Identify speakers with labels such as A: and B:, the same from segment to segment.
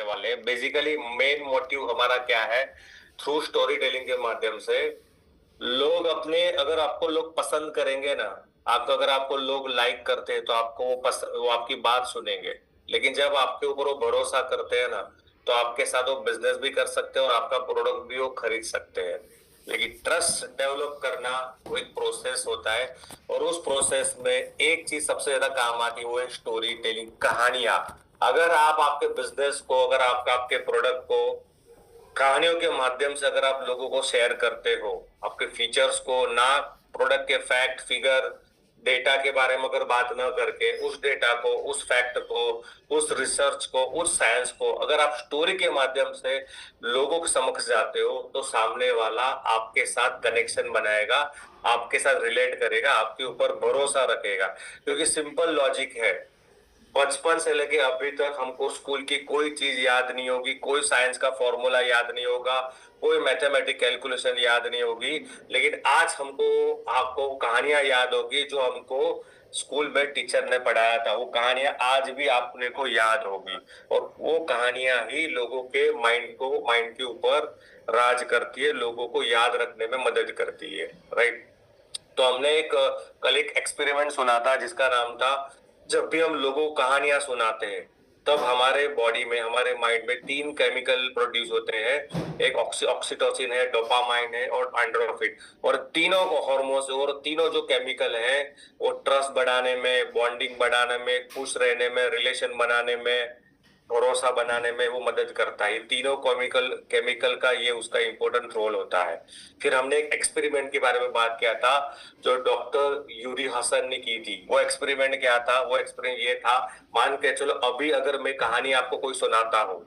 A: वाले basically main motive हमारा क्या है, थ्रू स्टोरी टेलिंग के माध्यम से लोग अपने, अगर आपको लोग पसंद करेंगे ना, आपको अगर आपको लोग लाइक करते हैं तो आपको वो आपकी बात सुनेंगे। लेकिन जब आपके ऊपर वो भरोसा करते हैं ना, तो आपके साथ वो बिजनेस भी कर सकते हैं और आपका प्रोडक्ट भी वो खरीद सकते हैं। लेकिन ट्रस्ट डेवलप करना वो एक प्रोसेस होता है, और उस प्रोसेस में एक चीज सबसे ज्यादा काम आती है, वो है स्टोरी टेलिंग, कहानियां। अगर आप आपके बिजनेस को, अगर आप आपके प्रोडक्ट को कहानियों के माध्यम से अगर आप लोगों को शेयर करते हो, आपके फीचर्स को ना, प्रोडक्ट के फैक्ट फिगर डेटा के बारे में अगर बात ना करके, उस डेटा को, उस फैक्ट को, उस रिसर्च को, उस साइंस को अगर आप स्टोरी के माध्यम से लोगों के समक्ष जाते हो, तो सामने वाला आपके साथ कनेक्शन बनाएगा, आपके साथ रिलेट करेगा, आपके ऊपर भरोसा रखेगा। क्योंकि सिंपल लॉजिक है, बचपन से लेके अभी तक हमको स्कूल की कोई चीज याद नहीं होगी, कोई साइंस का फॉर्मूला याद नहीं होगा, कोई मैथमेटिक कैलकुलेशन याद नहीं होगी। लेकिन आज हमको, आपको कहानियां याद होगी जो हमको स्कूल में टीचर ने पढ़ाया था। वो कहानियां आज भी आपने को याद होगी, और वो कहानियां ही लोगों के माइंड के ऊपर राज करती है, लोगों को याद रखने में मदद करती है। राइट। तो हमने कल एक एक्सपेरिमेंट सुना था जिसका नाम था, जब भी हम लोगों को कहानियां सुनाते हैं तब हमारे बॉडी में, हमारे माइंड में तीन केमिकल प्रोड्यूस होते हैं। एक ऑक्सीटोसिन है, डोपामाइन है और एंडोर्फिन। और तीनों को हार्मोन्स, और तीनों जो केमिकल हैं वो ट्रस्ट बढ़ाने में, बॉन्डिंग बढ़ाने में, खुश रहने में, रिलेशन बनाने में, भरोसा बनाने में वो मदद करता है। ये तीनों केमिकल केमिकल का ये उसका इंपॉर्टेंट रोल होता है। फिर हमने एक एक्सपेरिमेंट के बारे में बात किया था जो डॉक्टर यूरी हसन ने की थी। वो एक्सपेरिमेंट क्या था? वो एक्सपेरिमेंट ये था, मान के चलो अभी अगर मैं कहानी आपको कोई सुनाता हूँ,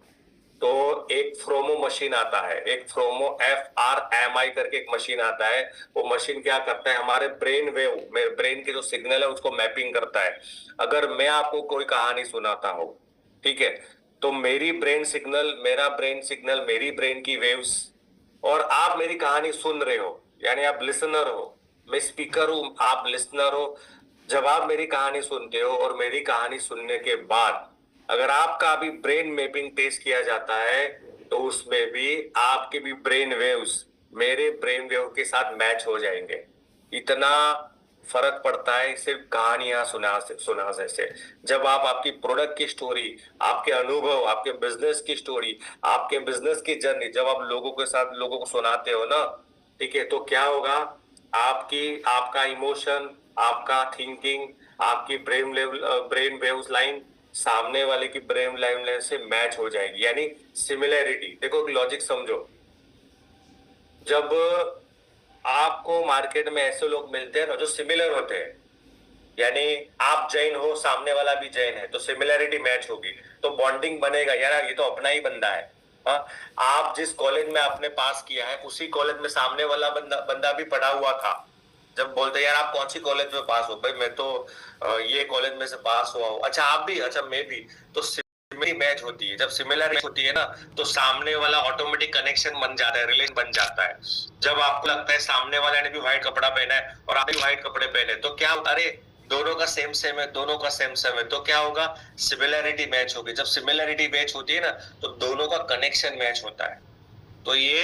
A: तो एक फ्रोमो मशीन आता है, एक फ्रोमो FRMI करके एक मशीन आता है। वो मशीन क्या करता है, हमारे ब्रेन वेव, ब्रेन के जो सिग्नल है उसको मैपिंग करता है। अगर मैं आपको कोई कहानी सुनाता हूँ, ठीक है, तो मेरी ब्रेन सिग्नल, मेरा ब्रेन सिग्नल, मेरी ब्रेन की वेव्स, और आप मेरी कहानी सुन रहे हो, यानी आप लिसनर हो, मैं स्पीकर हूं, आप लिसनर हो। जब आप मेरी कहानी सुनते हो और मेरी कहानी सुनने के बाद अगर आपका भी ब्रेन मैपिंग टेस्ट किया जाता है, तो उसमें भी आपके भी ब्रेन वेव्स मेरे ब्रेन वेव के साथ मैच हो जाएंगे। इतना फर्क पड़ता है सिर्फ कहानियां सुना से। जब आप आपकी प्रोडक्ट की स्टोरी, आपके अनुभव, आपके बिजनेस की स्टोरी, आपके बिजनेस की जर्नी जब आप लोगों के साथ, लोगों को सुनाते हो ना, ठीक है, तो क्या होगा, आपका इमोशन, आपका थिंकिंग, आपकी ब्रेन वेव्स लाइन सामने वाले की ब्रेन लाइन से मैच हो जाएगी। यानी सिमिलैरिटी, देखो लॉजिक समझो, जब आपको मार्केट में ऐसे लोग मिलते हैं ना जो सिमिलर होते हैं, यानी आप जैन हो, सामने वाला भी जैन है, तो सिमिलैरिटी मैच होगी, तो बॉन्डिंग बनेगा, यार ये तो अपना ही बंदा है। हाँ, आप जिस कॉलेज में आपने पास किया है उसी कॉलेज में सामने वाला बंदा भी पढ़ा हुआ था। जब बोलते यार आप कौन सी कॉलेज में पास हो, भाई मैं तो ये कॉलेज में से पास हुआ हूँ, अच्छा आप भी, अच्छा मैं भी, तो सिमिलरिटी मैच होती है। जब सिमिलरिटी होती है ना, तो सामने वाला ऑटोमेटिक कनेक्शन बन जाता है, रिलेशन बन जाता है। जब आपको लगता है सामने वाले ने भी व्हाइट कपड़ा पहना है और आप भी व्हाइट कपड़े पहने, तो क्या, अरे दोनों का सेम सेम है, दोनों का सेम सेम है, तो क्या होगा, सिमिलरिटी मैच होगी। जब सिमिलरिटी मैच होती है ना, तो दोनों का कनेक्शन मैच होता है। तो ये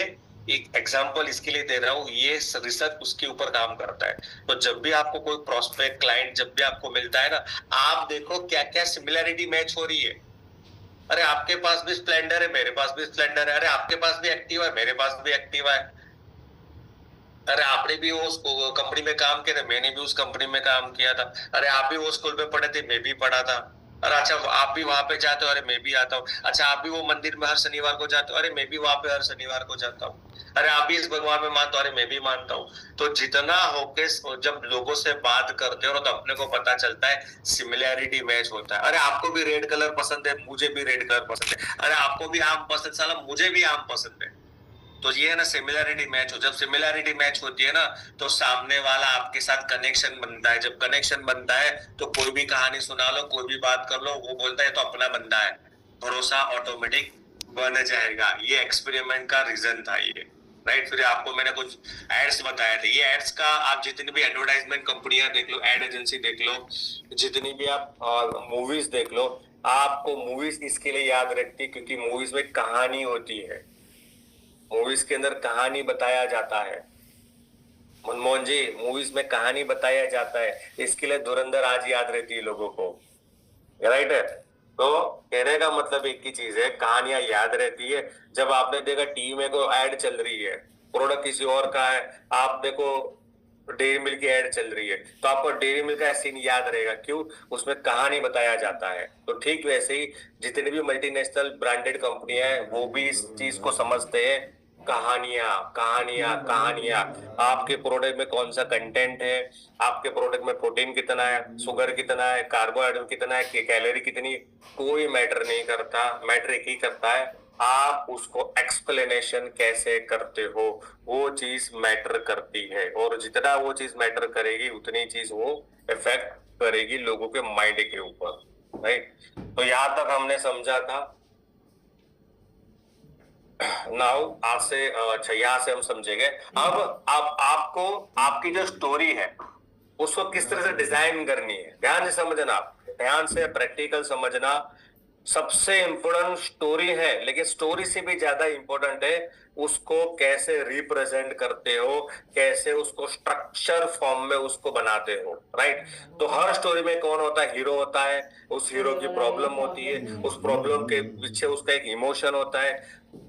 A: एक एग्जांपल इसके लिए दे रहा हूँ, ये रिसर्च उसके ऊपर काम करता है। तो जब भी आपको कोई प्रोस्पेक्ट क्लाइंट जब भी आपको मिलता है ना, आप देखो क्या क्या सिमिलरिटी मैच हो रही है। अरे आपके पास भी स्प्लेंडर है, मेरे पास भी स्प्लेंडर है, अरे आपके पास भी एक्टिवा है, मेरे पास भी एक्टिवा है, अरे आपने भी उस कंपनी में काम किया था, मैंने भी उस कंपनी में काम किया था, अरे आप भी वो स्कूल में पढ़े थे, मैं भी पढ़ा था, अरे अच्छा आप भी वहां पे जाते हो, अरे मैं भी आता हूँ, अच्छा आप भी वो मंदिर में हर शनिवार को जाते हो, अरे मैं भी वहां पे हर शनिवार को जाता हूँ, अरे आप भी इस भगवान में मानते हो, अरे मैं भी मानता हूँ। तो जितना होके जब लोगों से बात करते हो तो अपने को पता चलता है, सिमिलैरिटी मैच होता है। अरे आपको भी रेड कलर पसंद है, मुझे भी रेड कलर पसंद है, अरे आपको भी आम पसंद, साला मुझे भी आम पसंद है। तो ये है ना सिमिलैरिटी मैच हो, जब सिमिलैरिटी मैच होती है ना, तो सामने वाला आपके साथ कनेक्शन बनता है। जब कनेक्शन बनता है तो कोई भी कहानी सुना लो, कोई भी बात कर लो, वो बोलता है तो अपना बंदा है, भरोसा ऑटोमेटिक बन जाएगा। ये एक्सपेरिमेंट का रीजन था ये। राइट। फिर आपको मैंने कुछ एड्स बताए थे, ये एड्स का आप जितनी भी एडवर्टाइजमेंट कंपनियां देख लो, एड एजेंसी देख लो, जितनी भी आप मूवीज देख लो, आपको मूवीज इसके लिए याद रखती है क्योंकि मूवीज में कहानी होती है, मूवीज के अंदर कहानी बताया जाता है। मनमोहन जी, मूवीज में कहानी बताया जाता है, इसके लिए धुरंधर आज याद रहती है लोगों को, राइट है। तो कहने का मतलब एक ही चीज है, कहानियां याद रहती है। जब आपने देखा टीवी में कोई एड चल रही है, प्रोडक्ट किसी और का है, आप देखो डेयरी मिल्क की एड चल रही है, तो आपको डेयरी मिल्क का सीन याद रहेगा, क्यों? उसमें कहानी बताया जाता है। तो ठीक वैसे ही जितने भी मल्टीनेशनल ब्रांडेड कंपनियां हैं वो भी इस चीज को समझते हैं, कहानियां कहानियां कहानियां। आपके प्रोडक्ट में कौन सा कंटेंट है, आपके प्रोडक्ट में प्रोटीन कितना है, शुगर कितना है, कार्बोहाइड्रेट कितना है, कैलोरी कितनी, कोई मैटर नहीं करता। मैटर एक ही करता है, आप उसको एक्सप्लेनेशन कैसे करते हो, वो चीज मैटर करती है। और जितना वो चीज मैटर करेगी उतनी चीज वो इफेक्ट करेगी लोगों के माइंड के ऊपर, राइट। तो यहां तक हमने समझा था। नाउ आज से अच्छा यहाँ से हम समझेंगे। अब आपको आपकी जो स्टोरी है उसको किस तरह से डिजाइन करनी है, ध्यान से समझना, आप ध्यान से प्रैक्टिकल समझना। सबसे इंपोर्टेंट स्टोरी है, लेकिन स्टोरी से भी ज्यादा इंपोर्टेंट है उसको कैसे रिप्रेजेंट करते हो, कैसे उसको स्ट्रक्चर फॉर्म में उसको बनाते हो, राइट। तो हर स्टोरी में कौन होता है? हीरो होता है, उस हीरो की प्रॉब्लम होती है, उस प्रॉब्लम के पीछे उसका एक इमोशन होता है,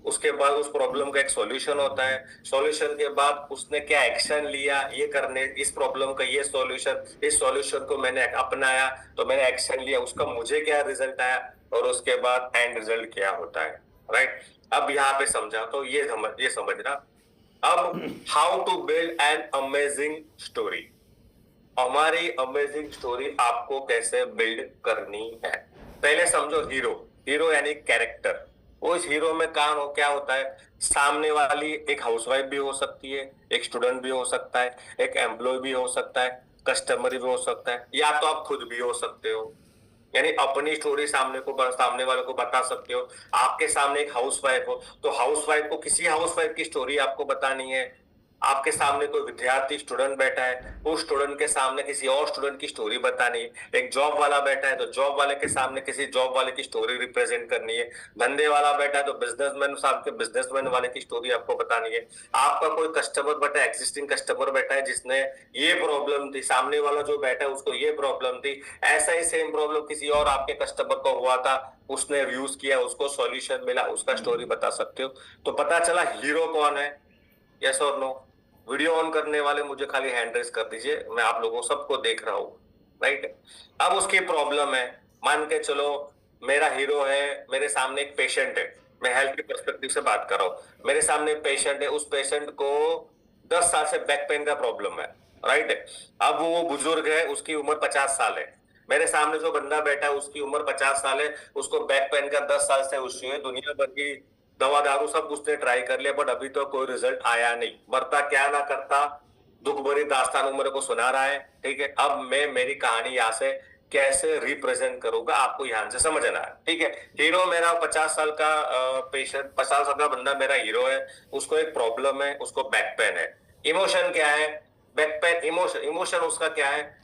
A: उसके बाद उस प्रॉब्लम का एक सॉल्यूशन होता है, सॉल्यूशन के बाद उसने क्या एक्शन लिया ये करने, इस प्रॉब्लम का ये सॉल्यूशन, इस सॉल्यूशन को मैंने अपनाया, तो मैंने एक्शन लिया, उसका मुझे क्या रिजल्ट आया, और उसके बाद एंड रिजल्ट क्या होता है, राइट। अब यहाँ पे समझा, तो ये समझना। अब how to build an amazing story, हमारी अमेजिंग स्टोरी आपको कैसे बिल्ड करनी है। पहले समझो हीरो, हीरो यानी कैरेक्टर। उस हीरो में काम हो क्या होता है, सामने वाली एक हाउसवाइफ भी हो सकती है, एक स्टूडेंट भी हो सकता है, एक एम्प्लॉय भी हो सकता है, कस्टमर भी हो सकता है, या तो आप खुद भी हो सकते हो। यानी अपनी स्टोरी सामने वाले को बता सकते हो। आपके सामने एक हाउसवाइफ हो तो हाउसवाइफ को किसी हाउसवाइफ की स्टोरी आपको बतानी है। आपके सामने कोई विद्यार्थी स्टूडेंट बैठा है, उस स्टूडेंट के सामने किसी और स्टूडेंट की स्टोरी बतानी है। एक जॉब वाला बैठा है तो जॉब वाले के सामने किसी जॉब वाले की स्टोरी रिप्रेजेंट करनी है। धंधे वाला बैठा है तो बिजनेसमैन साहब के बिजनेसमैन वाले की स्टोरी आपको बतानी है। आपका कोई कस्टमर बैठा है, एग्जिस्टिंग कस्टमर बैठा है जिसने ये प्रॉब्लम थी, सामने वाला जो बैठा है उसको ये प्रॉब्लम थी, ऐसा ही सेम प्रॉब्लम किसी और आपके कस्टमर को हुआ था, उसने यूज किया, उसको सॉल्यूशन मिला, उसका स्टोरी बता सकते हो। तो पता चला हीरो कौन है, यस और नो। वीडियो ऑन करने वाले मुझे खाली हैंड रेस कर दीजिए, मैं आप लोगों सबको देख रहा हूं, राइट। अब उसकी प्रॉब्लम है, मान के चलो मेरा हीरो है, मेरे सामने एक पेशेंट है, मैं हेल्थ के पर्सपेक्टिव से बात कर रहा हूं। मेरे सामने एक पेशेंट है, उस पेशेंट को 10 साल से बैक पेन का प्रॉब्लम है, राइट। अब वो बुजुर्ग है, उसकी उम्र 50 साल है। मेरे सामने जो बंदा बैठा है उसकी उम्र 50 साल है, उसको बैक पेन का 10 साल से इश्यू है, दुनिया भर की दवा दारू सब उसने ट्राई कर लिया, बट अभी तो कोई रिजल्ट आया नहीं। मरता क्या ना करता, दुख भरी दास्तान वो मेरे को सुना रहा है, ठीक है। अब मैं मेरी कहानी यहाँ से कैसे रिप्रेजेंट करूंगा आपको यहाँ से समझना है, ठीक है। हीरो मेरा 50 साल का पेशेंट, 50 साल का बंदा मेरा हीरो है, उसको एक प्रॉब्लम है, उसको बैक पेन है। इमोशन क्या है, बैक पेन, इमोशन, इमोशन उसका क्या है,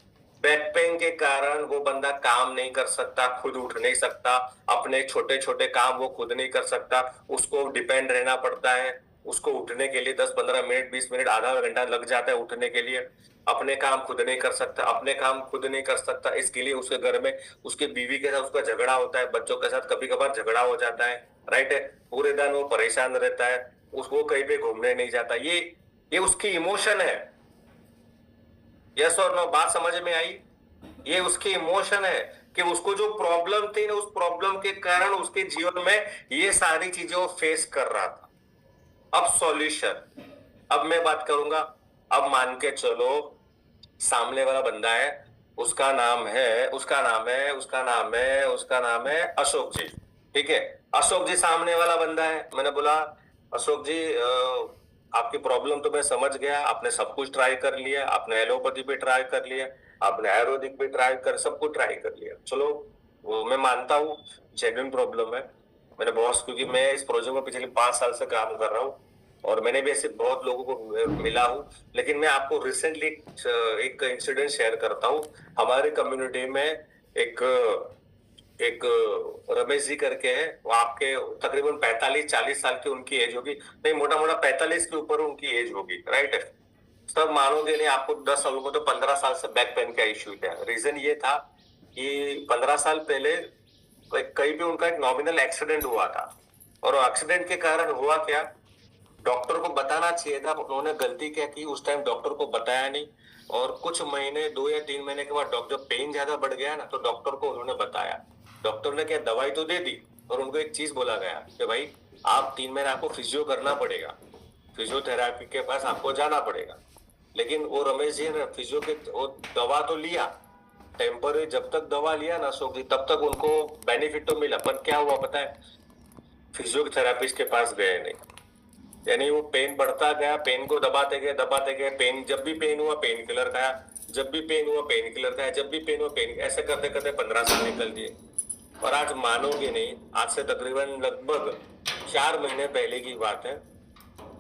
A: बैक पेन के कारण वो बंदा काम नहीं कर सकता, खुद उठ नहीं सकता, अपने छोटे छोटे काम वो खुद नहीं कर सकता, उसको डिपेंड रहना पड़ता है। उसको उठने के लिए 10-15 मिनट, 20 मिनट, आधा घंटा लग जाता है उठने के लिए। अपने काम खुद नहीं कर सकता, अपने काम खुद नहीं कर सकता, इसके लिए उसके घर में उसके बीवी के साथ उसका झगड़ा होता है, बच्चों के साथ कभी कभार झगड़ा हो जाता है, राइट है। पूरे दिन वो परेशान रहता है, उसको कहीं पे घूमने नहीं जाता। ये उसकी इमोशन है, यस और नो, बात समझ में आई। ये उसकी इमोशन है कि उसको जो प्रॉब्लम थी ना, उस प्रॉब्लम के कारण उसके जीवन में ये सारी चीजें वो फेस कर रहा था। अब सॉल्यूशन, अब मैं बात करूंगा। अब मान के चलो सामने वाला बंदा है, उसका नाम है अशोक जी, ठीक है। अशोक जी सामने वाला बंदा है। मैंने बोला अशोक जी आपकी प्रॉब्लम तो मैं समझ गया, आपने सब कुछ ट्राई कर लिया, आपने एलोपैथी पे ट्राई कर लिया, आपने आयुर्वेदिक पे ट्राई कर, सब कुछ ट्राई कर लिया, चलो वो मैं मानता हूँ जेन्युइन प्रॉब्लम है। मेरे बॉस, क्योंकि मैं इस प्रोजेक्ट में पिछले 5 साल से काम कर रहा हूँ और मैंने भी ऐसे बहुत लोगों को मिला हूँ, लेकिन मैं आपको रिसेंटली एक इंसिडेंट शेयर करता हूँ। हमारे कम्युनिटी में एक एक रमेश जी करके है, वो आपके तकरीबन 45-40 साल की उनकी एज होगी, नहीं मोटा मोटा 45 के ऊपर उनकी एज होगी, राइट है। सब मानोगे नहीं, आपको 10 सालों को तो 15 साल से बैक पेन का इश्यू था। रीजन ये था कि 15 साल पहले कहीं भी उनका एक नॉमिनल एक्सीडेंट हुआ था, और एक्सीडेंट के कारण हुआ क्या, डॉक्टर को बताना चाहिए था, उन्होंने गलती क्या की, उस टाइम डॉक्टर को बताया नहीं। और कुछ महीने 2 या 3 महीने के बाद डॉक्टर पेन ज्यादा बढ़ गया ना, तो डॉक्टर को उन्होंने बताया। डॉक्टर ने क्या दवाई तो दे दी, और उनको एक चीज बोला गया कि भाई आप 3 महीने आपको फिजियो करना पड़ेगा, फिजियोथेरापी के पास आपको जाना पड़ेगा। लेकिन वो रमेश जी ने फिजियो के वो दवा तो लिया टेम्पररी, जब तक दवा लिया ना अशोक जी, तब तक उनको बेनिफिट तो मिला, पर क्या हुआ पता है, फिजियोथेरापिस्ट के पास गए नहीं। यानी वो पेन बढ़ता गया, पेन को दबाते गए, पेन जब भी पेन हुआ पेन किलर खाया, जब भी पेन हुआ पेन किलर खाया, जब भी पेन हुआ पेन, ऐसे करते करते 15 साल निकल दिए। और आज मानोगे नहीं, आज से तकरीबन लगभग 4 महीने पहले की बात है,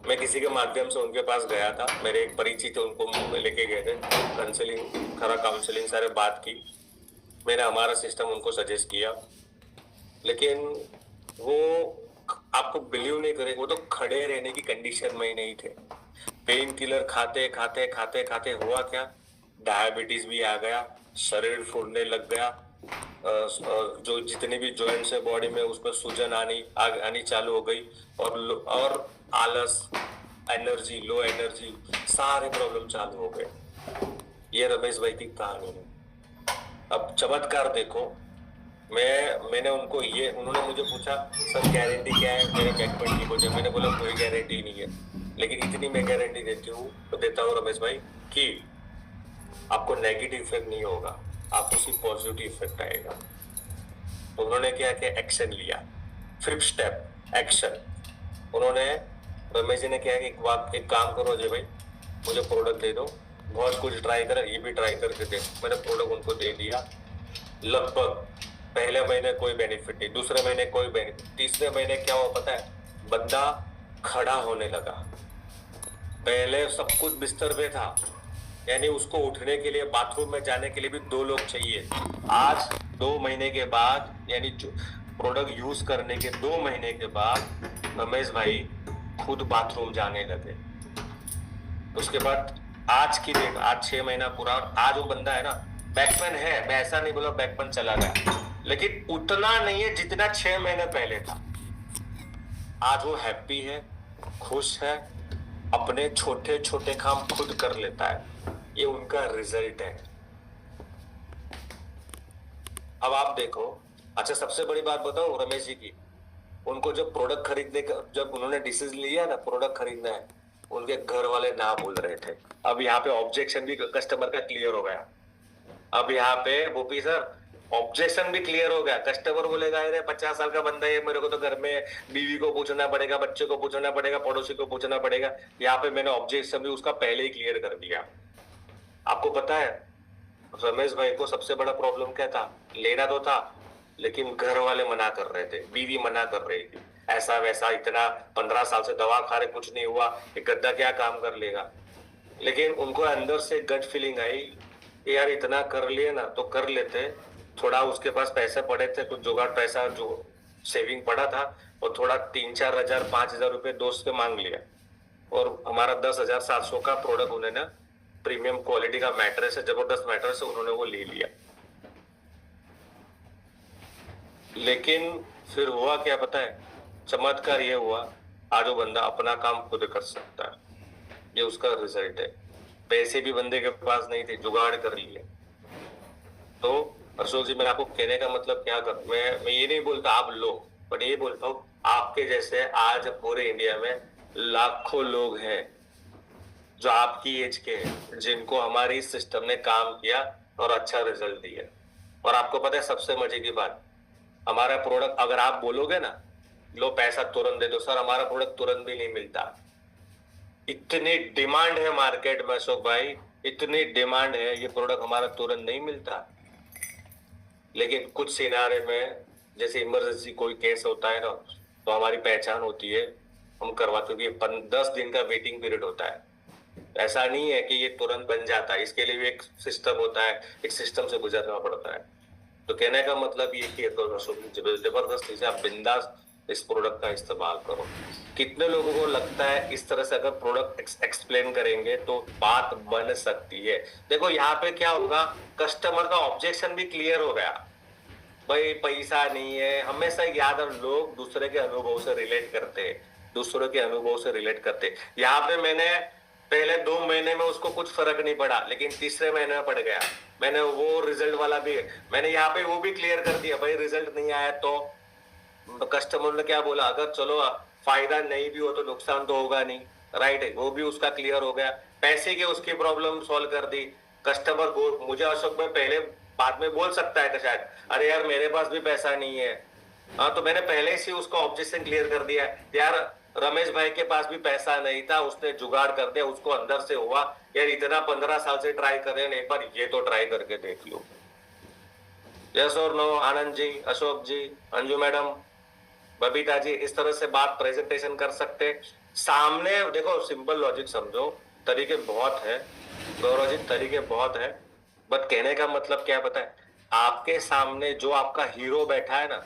A: मैं किसी के माध्यम से उनके पास गया था, मेरे एक परिचित उनको लेके गए थे, काउंसलिंग खरा काउंसलिंग सारे बात की, मैंने हमारा सिस्टम उनको सजेस्ट किया। लेकिन वो, आपको बिलीव नहीं करेंगे, वो तो खड़े रहने की कंडीशन में ही नहीं थे। पेन किलर खाते खाते खाते खाते हुआ क्या, डायबिटीज भी आ गया, शरीर फूलने लग गया, जो जितने भी जॉइंट्स है बॉडी में उसमें सूजन आनी चालू हो गई, और आलस, एनर्जी, लो एनर्जी, सारे प्रॉब्लम चालू हो गए। ये रमेश भाई की कहानी है। अब चमत्कार देखो, मैंने उनको ये, उन्होंने मुझे पूछा सर गारंटी क्या है मेरे बैक पेन ठीक हो जाए, मैंने बोला कोई गारंटी नहीं है, लेकिन इतनी मैं गारंटी देता हूँ रमेश भाई कि आपको नेगेटिव इफेक्ट नहीं होगा, आपको सिर्फ पॉजिटिव इफेक्ट आएगा। तो उन्होंने क्या किया, एक्शन लिया। 5th step action. उन्होंने, रमेश जी ने क्या कि एक काम करो अजय भाई, मुझे प्रोडक्ट दे दो, बहुत कुछ ट्राई करा, ये भी ट्राई करके दे, मैंने प्रोडक्ट उनको दे दिया। लगभग पहले महीने कोई बेनिफिट नहीं, दूसरे महीने कोई बेनिफिट, तीसरे महीने क्या हुआ पता है, बंदा खड़ा होने लगा। पहले सब कुछ बिस्तर पे था, यानी उसको उठने के लिए, बाथरूम में जाने के लिए भी 2 लोग चाहिए। आज 2 महीने के बाद, यानी जो प्रोडक्ट यूज करने के 2 महीने के बाद रमेश भाई खुद बाथरूम जाने लगे। उसके बाद आज की डेट, आज 6 महीना पूरा, आज वो बंदा है ना, बैकपेन है, मैं ऐसा नहीं बोला बैकपेन चला गया, लेकिन उतना नहीं है जितना 6 महीने पहले था। आज वो हैप्पी है, खुश है, अपने छोटे छोटे काम खुद कर लेता है। ये उनका रिजल्ट है। अब आप देखो, अच्छा सबसे बड़ी बात बताओ रमेश जी की, उनको जब प्रोडक्ट खरीदने का, जब उन्होंने डिसीजन लिया ना प्रोडक्ट खरीदना है, उनके घर वाले ना बोल रहे थे। अब यहाँ पे ऑब्जेक्शन भी कस्टमर का क्लियर हो गया। अब यहाँ पे गोपी सर ऑब्जेक्शन भी क्लियर हो गया। कस्टमर बोलेगा अरे 50 साल का बंदा है, मेरे को तो घर में बीवी को पूछना पड़ेगा, बच्चे को पूछना पड़ेगा, पड़ोसी को पूछना पड़ेगा। यहाँ पे मैंने ऑब्जेक्शन भी उसका पहले ही क्लियर कर दिया। आपको पता है रमेश भाई को सबसे बड़ा प्रॉब्लम क्या था, लेना तो था लेकिन घर वाले मना कर रहे थे, बीवी मना कर रही थी, ऐसा वैसा, इतना 15 साल से दवा खा रहे कुछ नहीं हुआ, एक गद्दा क्या काम कर लेगा। लेकिन उनको अंदर से गट फीलिंग आई कि यार इतना कर लिए ना तो कर लेते। थोड़ा उसके पास पैसे पड़े थे, कुछ जुगाड़ पैसा जो सेविंग पड़ा था, और थोड़ा 3-4 हजार 5 हजार रुपए दोस्त से मांग लिया, और हमारा 10,700 का प्रोडक्ट उन्होंने, प्रीमियम क्वालिटी का मैट्रेस है, जबरदस्त मैट्रेस है, उन्होंने वो ले लिया। लेकिन फिर हुआ क्या पता है, चमत्कार ये हुआ, आज वो बंदा अपना काम खुद कर सकता है। ये उसका रिजल्ट है। पैसे भी बंदे के पास नहीं थे, जुगाड़ कर लिए। तो अशोक जी, मैं आपको कहने का मतलब क्या कर, मैं ये नहीं बोलता आप लो, बट ये बोलता हूँ आपके जैसे आज पूरे इंडिया में लाखों लोग हैं जो आपकी एज के हैं, जिनको हमारी सिस्टम ने काम किया और अच्छा रिजल्ट दिया। और आपको पता है सबसे मजे की बात, हमारा प्रोडक्ट अगर आप बोलोगे ना लो पैसा तुरंत दे दो, सर हमारा प्रोडक्ट तुरंत भी नहीं मिलता। इतनी डिमांड है मार्केट में अशोक भाई, इतनी डिमांड है, ये प्रोडक्ट हमारा तुरंत नहीं मिलता। लेकिन कुछ सिनारे में, जैसे इमरजेंसी कोई केस होता है ना, तो हमारी पहचान होती है, हम करवाते, क्योंकि 10 दिन का वेटिंग पीरियड होता है। ऐसा नहीं है कि ये तुरंत बन जाता है, इसके लिए भी एक सिस्टम होता है, एक सिस्टम से गुजरना पड़ता है। तो कहने का मतलब ये कि तो जबरदस्ती से आप बिंदास इस प्रोडक्ट का इस्तेमाल करो। कितने लोगों को लगता है इस तरह से अगर प्रोडक्ट एक्सप्लेन करेंगे तो बात बन सकती है। देखो यहाँ पे क्या होगा, कस्टमर का ऑब्जेक्शन भी क्लियर हो गया, भाई पैसा नहीं है। हमेशा याद है, लोग दूसरे के अनुभव से रिलेट करते हैं, दूसरों के अनुभव से रिलेट करते हैं। यहाँ पे मैंने पहले 2 महीने में उसको कुछ फर्क नहीं पड़ा, लेकिन तीसरे महीने में पड़ गया। मैंने वो रिजल्ट वाला भी, मैंने यहाँ पे वो भी क्लियर कर दिया, भाई रिजल्ट नहीं आया तो कस्टमर ने क्या बोला, अगर चलो फायदा नहीं भी हो तो नुकसान तो होगा नहीं, राइट है, वो भी उसका क्लियर हो गया। पैसे की उसकी प्रॉब्लम सॉल्व कर दी। कस्टमर मुझे अशोक भाई पहले बाद में बोल सकता है कि शायद अरे यार मेरे पास भी पैसा नहीं है, हाँ तो मैंने पहले से उसका ऑब्जेक्शन क्लियर कर दिया यार, रमेश भाई के पास भी पैसा नहीं था, उसने जुगाड़ कर दिया, उसको अंदर से हुआ यार, इतना 15 साल से ट्राई कर रहे हैं, एक बार ये तो ट्राई करके देख लो। यस और नो? आनंद जी, अशोक जी, अंजू मैडम, बबीता जी, इस तरह से बात प्रेजेंटेशन कर सकते सामने। देखो सिंपल लॉजिक समझो, तरीके बहुत है गौरव जी, तरीके बहुत है, बट कहने का मतलब क्या पता है, आपके सामने जो आपका हीरो बैठा है ना,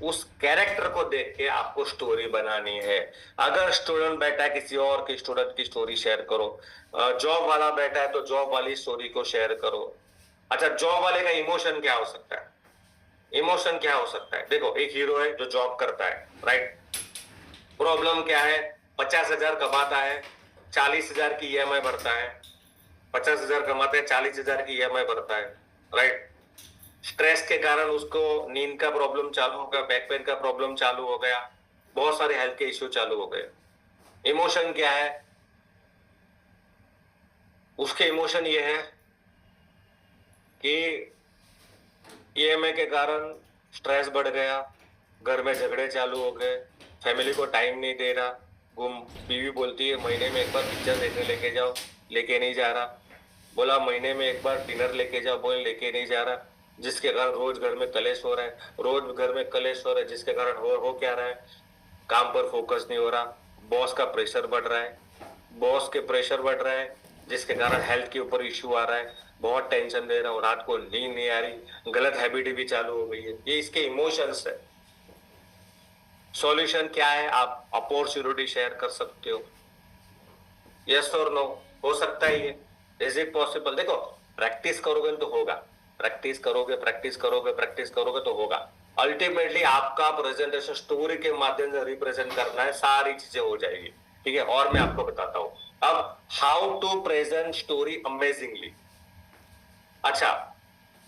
A: उस कैरेक्टर को देख के आपको स्टोरी बनानी है। अगर स्टूडेंट बैठा है, किसी और की स्टूडेंट की स्टोरी शेयर करो। जॉब वाला बैठा है तो जॉब वाली स्टोरी को शेयर करो। अच्छा, जॉब वाले का इमोशन क्या हो सकता है? इमोशन क्या हो सकता है? देखो एक हीरो है जो जॉब करता है, राइट, प्रॉब्लम क्या है, 50,000 कमाता है, 40,000 की ईएमआई भरता है, 50,000 कमाते हैं, 40,000 की ईएमआई भरता है, राइट। स्ट्रेस के कारण उसको नींद का प्रॉब्लम चालू हो गया, बैक पेन का प्रॉब्लम चालू हो गया, बहुत सारे हेल्थ के इश्यू चालू हो गए। इमोशन क्या है उसके? इमोशन ये है कि ईएमआई के कारण स्ट्रेस बढ़ गया, घर में झगड़े चालू हो गए, फैमिली को टाइम नहीं दे रहा, गुम बीवी बोलती है महीने में एक बार पिक्चर देखने लेके जाओ, लेके नहीं जा रहा, बोला महीने में एक बार डिनर लेके जाओ, बोले लेके नहीं जा रहा, जिसके कारण रोज घर में कलेश हो रहा है, रोज घर में कलेश हो रहा है, जिसके कारण हो क्या रहा है, काम पर फोकस नहीं हो रहा, बॉस का प्रेशर बढ़ रहा है, बॉस के प्रेशर बढ़ रहा है, जिसके कारण हेल्थ के ऊपर इश्यू आ रहा है, बहुत टेंशन ले रहा हूँ, रात को नींद नहीं आ रही, गलत हैबिट भी चालू हो गई है, ये इसके इमोशंस है। सॉल्यूशन क्या है? आप अपॉर्चुनिटी शेयर कर सकते हो, यस और नो? हो सकता है ये, इज इट पॉसिबल? देखो प्रैक्टिस करोगे तो होगा, प्रैक्टिस करोगे, प्रैक्टिस करोगे, प्रैक्टिस करोगे तो होगा। अल्टीमेटली आपका प्रेजेंटेशन स्टोरी के माध्यम से रिप्रेजेंट करना है, सारी चीजें हो जाएगी, ठीक है। और मैं आपको बताता हूं अब how to present story amazingly. अच्छा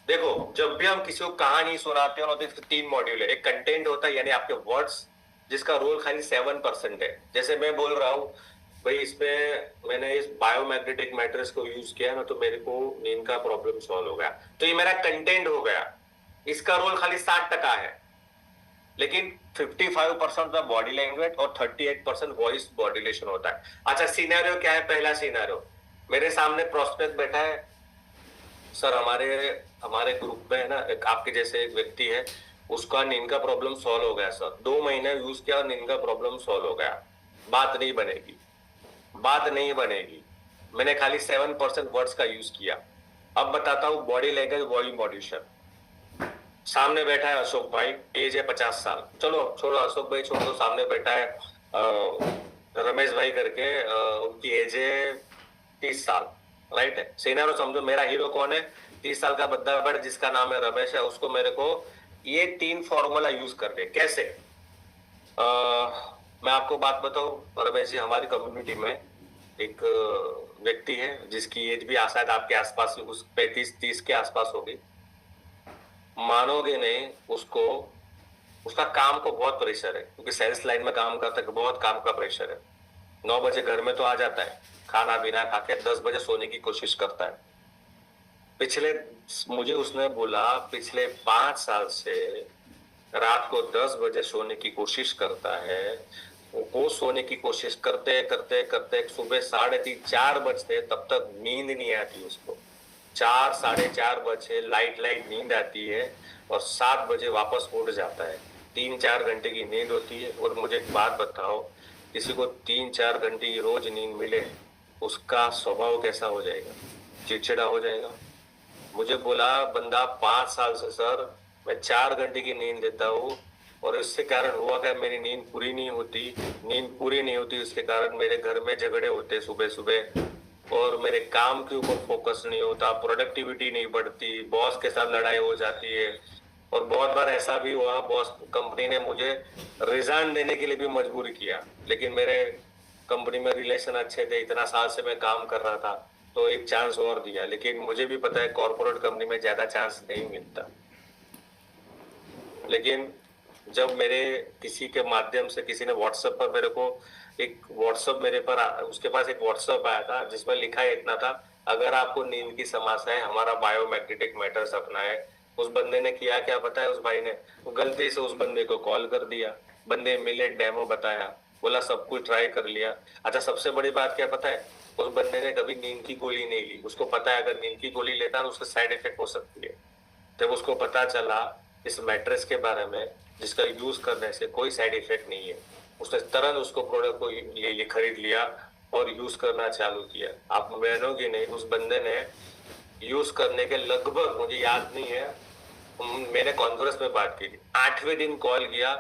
A: देखो, जब भी हम किसी को कहानी सुनाते हो ना तो इसके 3 मॉड्यूल है। एक कंटेंट होता है यानी आपके वर्ड्स, जिसका रोल खाली 7% है। जैसे मैं बोल रहा हूँ भाई, इसमें मैंने इस बायोमैग्नेटिक मैट्रेस को यूज किया ना तो मेरे को नींद का प्रॉब्लम सॉल्व हो गया, तो ये मेरा कंटेंट हो गया। इसका रोल खाली 60% है, लेकिन 55% बॉडी लैंग्वेज और 38% वॉइस मॉड्यूलेशन होता है। अच्छा सिनेरियो क्या है? पहला सिनेरियो, मेरे सामने प्रोस्पेक्ट बैठा है, सर हमारे हमारे ग्रुप में है ना एक आपके जैसे एक व्यक्ति है, उसका नींद का प्रॉब्लम सॉल्व हो गया सर, 2 महीने यूज किया और नींद का प्रॉब्लम सॉल्व हो गया। बात नहीं बनेगी, बात नहीं बनेगी, मैंने खाली 7% वर्ड्स का यूज किया। अब बताता हूँ बॉडी लैंग्वेज वॉइस मॉड्यूलेशन। सामने बैठा है अशोक भाई, एज है 50 साल, चलो छोड़ो अशोक भाई छोड़ दो, सामने बैठा है रमेश भाई करके, उनकी एज है 30 साल, राइट है। सिनेरियो समझो, मेरा हीरो कौन है? 30 साल का बद्दा बड़ जिसका नाम है रमेश है, उसको मेरे को ये 3 फॉर्मूला यूज करके कैसे मैं आपको बात बताऊं, रमेश जी हमारी कम्युनिटी में एक व्यक्ति है जिसकी एज भी शायद आपके आसपास, उस 35-30 के आसपास होगी, मानोगे नहीं उसको, उसका काम को बहुत प्रेशर है क्योंकि सेल्स लाइन में काम करता है, बहुत काम का प्रेशर है। 9 बजे घर में तो आ जाता है, खाना पीना खा के 10 बजे सोने की कोशिश करता है। मुझे उसने बोला पिछले 5 साल से रात को 10 बजे सोने की कोशिश करता है। वो सोने की कोशिश करते करते करते सुबह 3:30-4 बजते तब तक नींद नहीं आती उसको। 4-4:30 बजे लाइट लाइट नींद आती है और 7 बजे वापस उठ जाता है। 3-4 घंटे की नींद होती है। और मुझे एक बात बताओ, किसी को 3-4 घंटे की रोज नींद मिले, उसका स्वभाव कैसा हो जाएगा? चिड़चिड़ा हो जाएगा। मुझे बोला बंदा 5 साल से सर मैं 4 घंटे की नींद लेता हूँ, और इससे कारण हुआ क्या, मेरी नींद पूरी नहीं होती। नींद पूरी नहीं होती, इसके कारण मेरे घर में झगड़े होते सुबह सुबह, और मेरे काम के ऊपर फोकस नहीं होता, प्रोडक्टिविटी नहीं बढ़ती, बॉस के साथ लड़ाई हो जाती है। और बहुत बार ऐसा भी हुआ, बॉस कंपनी ने मुझे रिजाइन देने के लिए भी मजबूर किया, लेकिन मेरे कंपनी में रिलेशन अच्छे थे, इतना साल से मैं काम कर रहा था, तो एक चांस और दिया। लेकिन मुझे भी पता है कॉर्पोरेट कंपनी में ज्यादा चांस नहीं मिलता। लेकिन जब मेरे किसी के माध्यम से किसी ने व्हाट्सएप पर मेरे को एक व्हाट्सएप मेरे पर उसके पास एक व्हाट्सएप आया था जिसमें लिखा है इतना था, अगर आपको नींद की समस्या है, हमारा बायोमैग्नेटिक मैटर्स अपना है। उस बंदे ने किया क्या पता है, उस भाई ने वो गलती से उस बंदे को कॉल कर दिया। बंदे मिले, डेमो बताया, बोला सब कुछ ट्राई कर लिया। अच्छा, सबसे बड़ी बात क्या पता है, उस बंदे ने कभी नींद की गोली नहीं ली। उसको पता है अगर नींद की गोली लेता है तो उसके साइड इफेक्ट हो सकती है। जब उसको पता चला इस मैट्रेस के बारे में जिसका यूज करने से कोई साइड इफेक्ट नहीं है, उसने तुरंत उसको प्रोडक्ट को ये खरीद लिया और यूज करना चालू किया। आप मानोगे नहीं, उस बंदे ने यूज करने के लगभग, मुझे याद नहीं है, मैंने कॉन्फ्रेंस में बात की थी, 8वें दिन कॉल किया,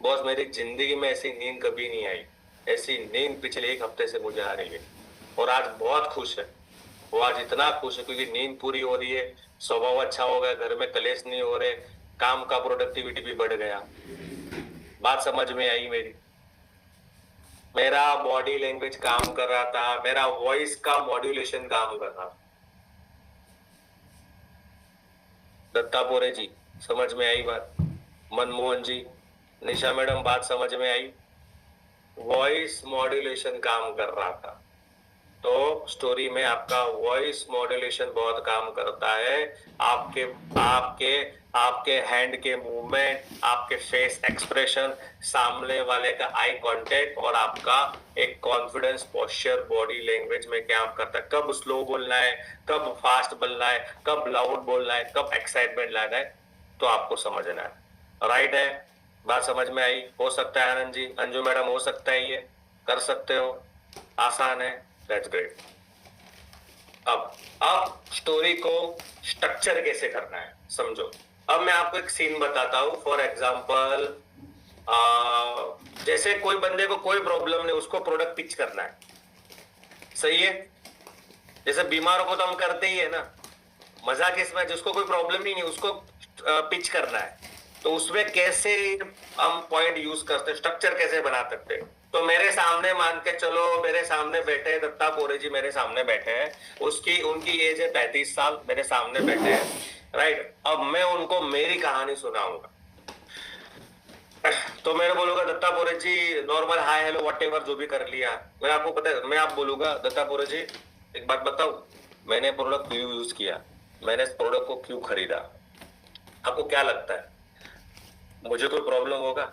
A: बॉस मेरी जिंदगी में ऐसी नींद कभी नहीं आई, ऐसी नींद पिछले 1 हफ्ते से मुझे आ रही है। और आज बहुत खुश है, वो आज इतना खुश है क्योंकि नींद पूरी हो रही है, स्वभाव अच्छा हो गया, घर में कलेश नहीं हो रहे, काम का प्रोडक्टिविटी भी बढ़ गया। बात समझ में आई मेरी? मेरा बॉडी लैंग्वेज काम कर रहा था, मेरा वॉइस का मॉड्यूलेशन काम कर रहा था। दत्ता पोरे जी, समझ में आई बात? मनमोहन जी, निशा मैडम, बात समझ में आई? वॉइस मॉड्यूलेशन काम कर रहा था। तो स्टोरी में आपका वॉइस मॉड्यूलेशन बहुत काम करता है। आपके आपके आपके हैंड के मूवमेंट, आपके फेस एक्सप्रेशन, सामने वाले का आई कांटेक्ट, और आपका एक कॉन्फिडेंस पोस्चर बॉडी लैंग्वेज में क्या करता है, कब स्लो बोलना है, कब फास्ट बोलना है, कब लाउड बोलना है, कब एक्साइटमेंट लाना है, तो आपको समझना है। राइट है? बात समझ में आई? हो सकता है आनंद जी, अंजू मैडम, हो सकता है ये कर सकते हो? आसान है? That's great. अब स्टोरी को स्ट्रक्चर कैसे करना है समझो। अब मैं आपको एक सीन बताता हूं। फॉर एग्जाम्पल, जैसे कोई बंदे को कोई प्रॉब्लम नहीं, उसको प्रोडक्ट पिच करना है, सही है? जैसे बीमारों को तो हम करते ही है ना, मजाक इसमें, जिसको कोई प्रॉब्लम ही नहीं उसको पिच करना है, तो उसमें कैसे हम पॉइंट यूज करते हैं, स्ट्रक्चर कैसे बना सकते हैं। तो मेरे सामने मान के चलो, मेरे सामने बैठे हैं दत्ता पोरे जी, मेरे सामने बैठे हैं, उसकी उनकी एज है 35 साल, मेरे सामने बैठे हैं, राइट? अब मैं उनको मेरी कहानी सुनाऊंगा। तो मैं बोलूंगा Datta Pore ji, normal hi hello whatever जो भी कर लिया, मैं आपको पता है, मैं आप बोलूंगा दत्ता पोरे जी एक बात बताऊं, मैंने प्रोडक्ट क्यों यूज किया, मैंने इस प्रोडक्ट को क्यों खरीदा, आपको क्या लगता है मुझे कोई प्रॉब्लम होगा?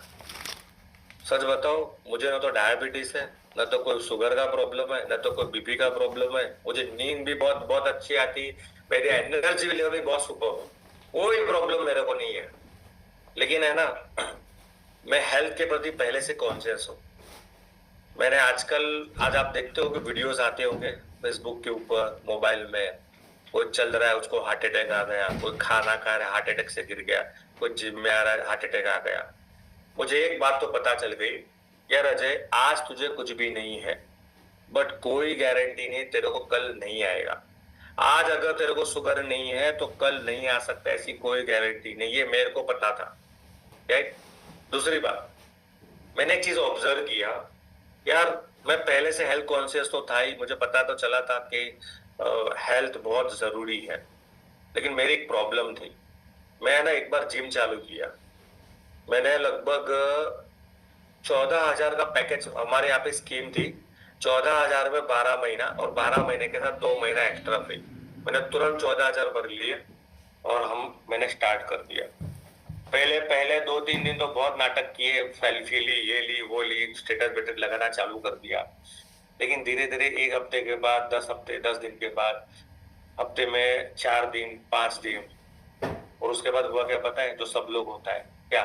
A: सच बताओ, मुझे ना तो डायबिटीज है, ना तो कोई शुगर का प्रॉब्लम है, ना तो कोई बीपी का प्रॉब्लम है, मुझे नींद भी बहुत बहुत अच्छी आती, मेरी एनर्जी लेवल भी बहुत सुपर, कोई प्रॉब्लम मेरे को नहीं है। लेकिन है ना, मैं हेल्थ के प्रति पहले से कॉन्शियस हूँ। मैंने आजकल, आज आप देखते हो कि वीडियोस आते होंगे फेसबुक के ऊपर, मोबाइल में, कोई चल रहा है उसको हार्ट अटैक आ गया, कोई खाना खा रहा है हार्ट अटैक से गिर गया, कोई जिम में आ रहा है हार्ट अटैक आ गया। मुझे एक बात तो पता चल गई, यार अजय, आज तुझे कुछ भी नहीं है, बट कोई गारंटी नहीं तेरे को कल नहीं आएगा। आज अगर तेरे को शुगर नहीं है तो कल नहीं आ सकता, ऐसी कोई गारंटी नहीं, ये मेरे को पता था। राइट? दूसरी बात, मैंने एक चीज ऑब्जर्व किया, यार मैं पहले से हेल्थ कॉन्शियस तो था ही, मुझे पता तो चला था कि हेल्थ बहुत जरूरी है, लेकिन मेरी एक प्रॉब्लम थी। मैं ना एक बार जिम चालू किया, मैंने लगभग 14,000 का पैकेज, हमारे यहाँ पे स्कीम थी, 14,000 में 12 महीना, और 12 महीने के साथ 2 महीना एक्स्ट्रा फ्री। मैंने तुरंत 14,000 भर लिए और मैंने स्टार्ट कर दिया। पहले पहले 2-3 दिन तो बहुत नाटक किए, सेल्फी ली, ये ली वो ली, स्टेटस वेटस लगाना चालू कर दिया। लेकिन धीरे धीरे 1 हफ्ते के बाद, 10 हफ्ते, 10 दिन के बाद, हफ्ते में 4 दिन, 5 दिन, और उसके बाद हुआ क्या पता है, जो सब लोग होता है क्या,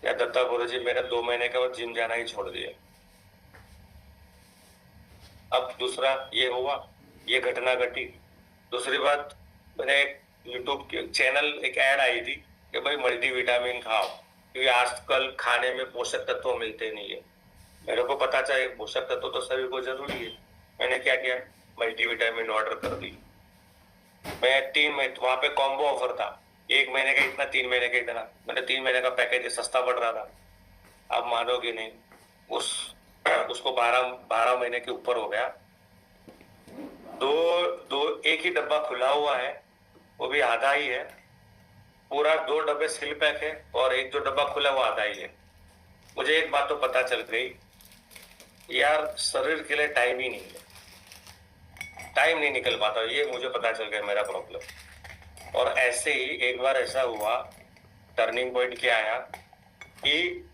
A: या दत्ता बोले जी मैंने 2 महीने के बाद जिम जाना ही छोड़ दिया। अब दूसरा ये हुआ, ये घटना घटी। दूसरी बात, मैंने यूट्यूब के चैनल एक ऐड आई थी कि भाई मल्टीविटामिन खाओ, क्योंकि आजकल खाने में पोषक तत्व मिलते नहीं है। मेरे को पता चला पोषक तत्व तो सभी को जरूरी है। मैंने क्या किया, मल्टीविटामिन ऑर्डर कर दी। मैं 3 महीने वहां पे कॉम्बो ऑफर था, 1 महीने का इतना 3 महीने का इतना। मैंने 3 महीने का पैकेज सस्ता पड़ रहा था। आप मानोगे नहीं, उस उसको 12 महीने के ऊपर हो गया। दो दो एक ही डब्बा खुला हुआ है, वो भी आधा ही है। पूरा 2 डब्बे सील पैक है और एक जो डब्बा खुला वो आधा ही है। मुझे एक बात तो पता चल गई यार, शरीर के लिए टाइम ही नहीं है, टाइम नहीं निकल पाता, ये मुझे पता चल गया मेरा प्रॉब्लम। और ऐसे ही एक बार ऐसा हुआ, टर्निंग पॉइंट क्या आया कि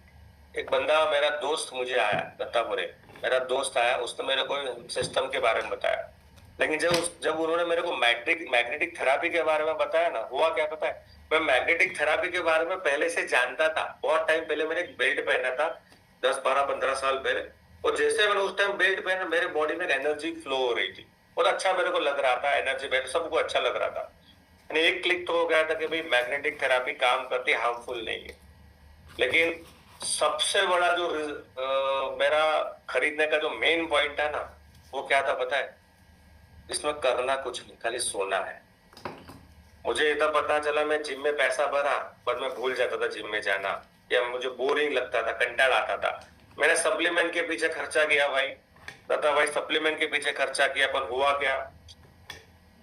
A: एक बंदा, मेरा दोस्त मुझे आया दत्तापुरे, मेरा दोस्त आया, उसने मेरे को सिस्टम के बारे में बताया। लेकिन जब उन्होंने मेरे को मैग्नेटिक थेरापी के बारे में बताया ना, हुआ क्या पता है, मैं मैग्नेटिक थेरापी के बारे में पहले से जानता था। बहुत टाइम पहले मैंने एक बेल्ट पहना था, 10 12 15 साल पहले। और जैसे मैंने उस टाइम बेल्ट पहना, मेरे बॉडी में एनर्जी फ्लो हो रही थी, बहुत अच्छा मेरे को लग रहा था, एनर्जी बेल्ट सबको अच्छा लग रहा था। एक क्लिक तो हो गया था कि भाई मैग्नेटिक थेरापी काम करती, हार्मफुल नहीं है। लेकिन सबसे बड़ा जो मेरा खरीदने का जो मेन पॉइंट है ना, वो क्या था पता है, इसमें करना कुछ नहीं, खाली सोना है। मुझे इतना पता चला, मैं जिम में पैसा भरा पर मैं भूल जाता था जिम में जाना, या मुझे बोरिंग लगता था, कंटाल आता था। मैंने सप्लीमेंट के पीछे खर्चा किया भाई, दादा भाई सप्लीमेंट के पीछे खर्चा किया, पर हुआ क्या,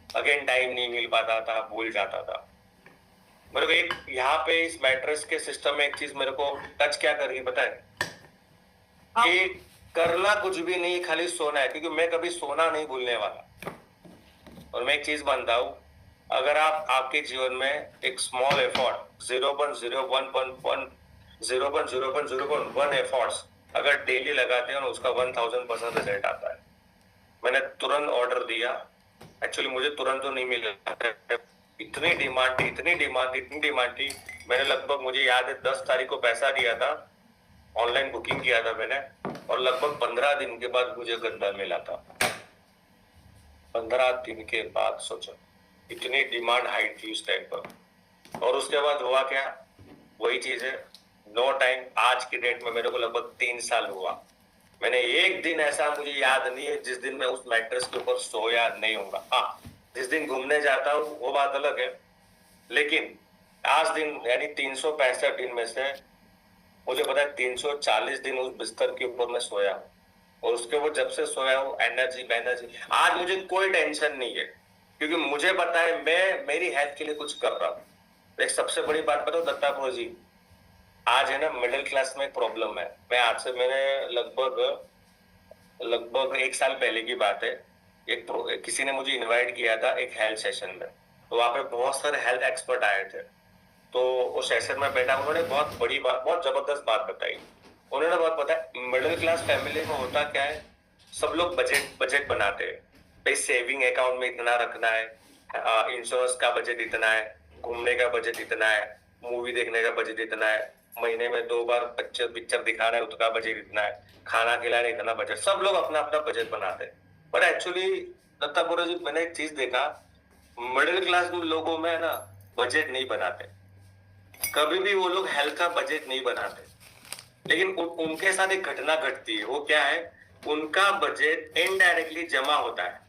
A: अगेन टाइम नहीं मिल पाता था, भूल जाता था। मेरे को एक यहाँ पे इस मैट्रेस के सिस्टम में एक चीज मेरे को टच क्या कर रही पता है, कि करना कुछ भी नहीं, खाली सोना है, क्योंकि मैं कभी सोना नहीं भूलने वाला। और मैं एक चीज मानता हूँ, अगर आप आपके जीवन में एक स्मॉल एफर्ट 0.01 एफर्ट्स अगर डेली लगाते हैं, उसका 1000% रिजल्ट आता है। मैंने तुरंत ऑर्डर दिया, एक्चुअली मुझे तुरंत तो नहीं मिला, इतनी डिमांड थी, इतनी डिमांड थी। मैंने लगभग, मुझे याद है 10 तारीख को पैसा दिया था, ऑनलाइन बुकिंग किया था मैंने, और लगभग 15 दिन के बाद मुझे गद्दा मिला था। 15 दिन के बाद सोचो, इतनी डिमांड हाई थी उस टाइम पर। और उसके बाद हुआ क्या, वही चीज है, नो टाइम। आज की डेट में मेरे को लगभग 3 साल हुआ, मैंने एक दिन ऐसा मुझे याद नहीं है जिस दिन मैं उस मैट्रेस के ऊपर सोया नहीं होगा। हाँ, जिस दिन घूमने जाता हूँ वो बात अलग है, लेकिन आज दिन यानी 365 दिन में से मुझे पता है 340 दिन उस बिस्तर के ऊपर मैं सोया हूँ। और उसके ऊपर जब से सोया हूँ, एनर्जी। आज मुझे कोई टेंशन नहीं है, क्योंकि मुझे पता है मैं मेरी हेल्थ के लिए कुछ कर रहा हूँ। एक सबसे बड़ी बात बताओ दत्तापुर जी, आज है ना मिडिल क्लास में एक प्रॉब्लम है। मैं आज से मैंने लगभग 1 साल पहले की बात है, किसी ने मुझे इनवाइट किया था एक हेल्थ सेशन में, तो वहां पे बहुत सारे हेल्थ एक्सपर्ट आए थे। तो उस सेशन में बैठा, उन्होंने बहुत बड़ी बात, बहुत जबरदस्त बात बताई। उन्होंने बहुत बताया, मिडिल क्लास फैमिली में होता क्या है, सब लोग बजट बजट बनाते हैं, भाई सेविंग अकाउंट में इतना रखना है, इंश्योरेंस का बजट इतना है, घूमने का बजट इतना है, मूवी देखने का बजट इतना है, महीने में 2 बार पिक्चर दिखाना है उसका बजट इतना है, खाना खिलाना इतना बजट, सब लोग अपना अपना बजट बनाते हैं। पर एक्चुअली दत्तापुरा जी, मैंने एक चीज देखा, मिडिल क्लास लोगों में ना बजट नहीं बनाते, कभी भी वो लोग हेल्थ का बजट नहीं बनाते। लेकिन उनके साथ एक घटना घटती है, वो क्या है, उनका बजट इनडायरेक्टली जमा होता है।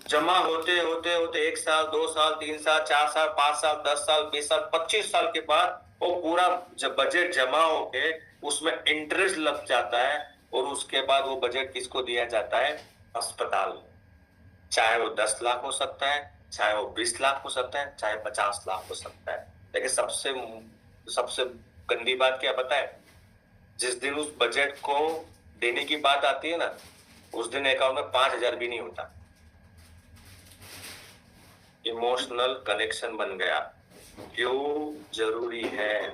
A: जमा होते होते होते 1 साल 2 साल 3 साल 4 साल 5 साल 10 साल 20 साल 25 साल के बाद वो पूरा जब बजट जमा होके उसमें इंटरेस्ट लग जाता है, और उसके बाद वो बजट किसको दिया जाता है, अस्पताल। चाहे वो 10 लाख हो सकता है, चाहे वो 20 लाख हो सकता है, चाहे 50 लाख हो सकता है। लेकिन सबसे सबसे गंदी बात क्या पता है, जिस दिन उस बजट को देने की बात आती है ना, उस दिन अकाउंट में 5,000 भी नहीं होता। इमोशनल कनेक्शन बन गया। क्यों जरूरी है,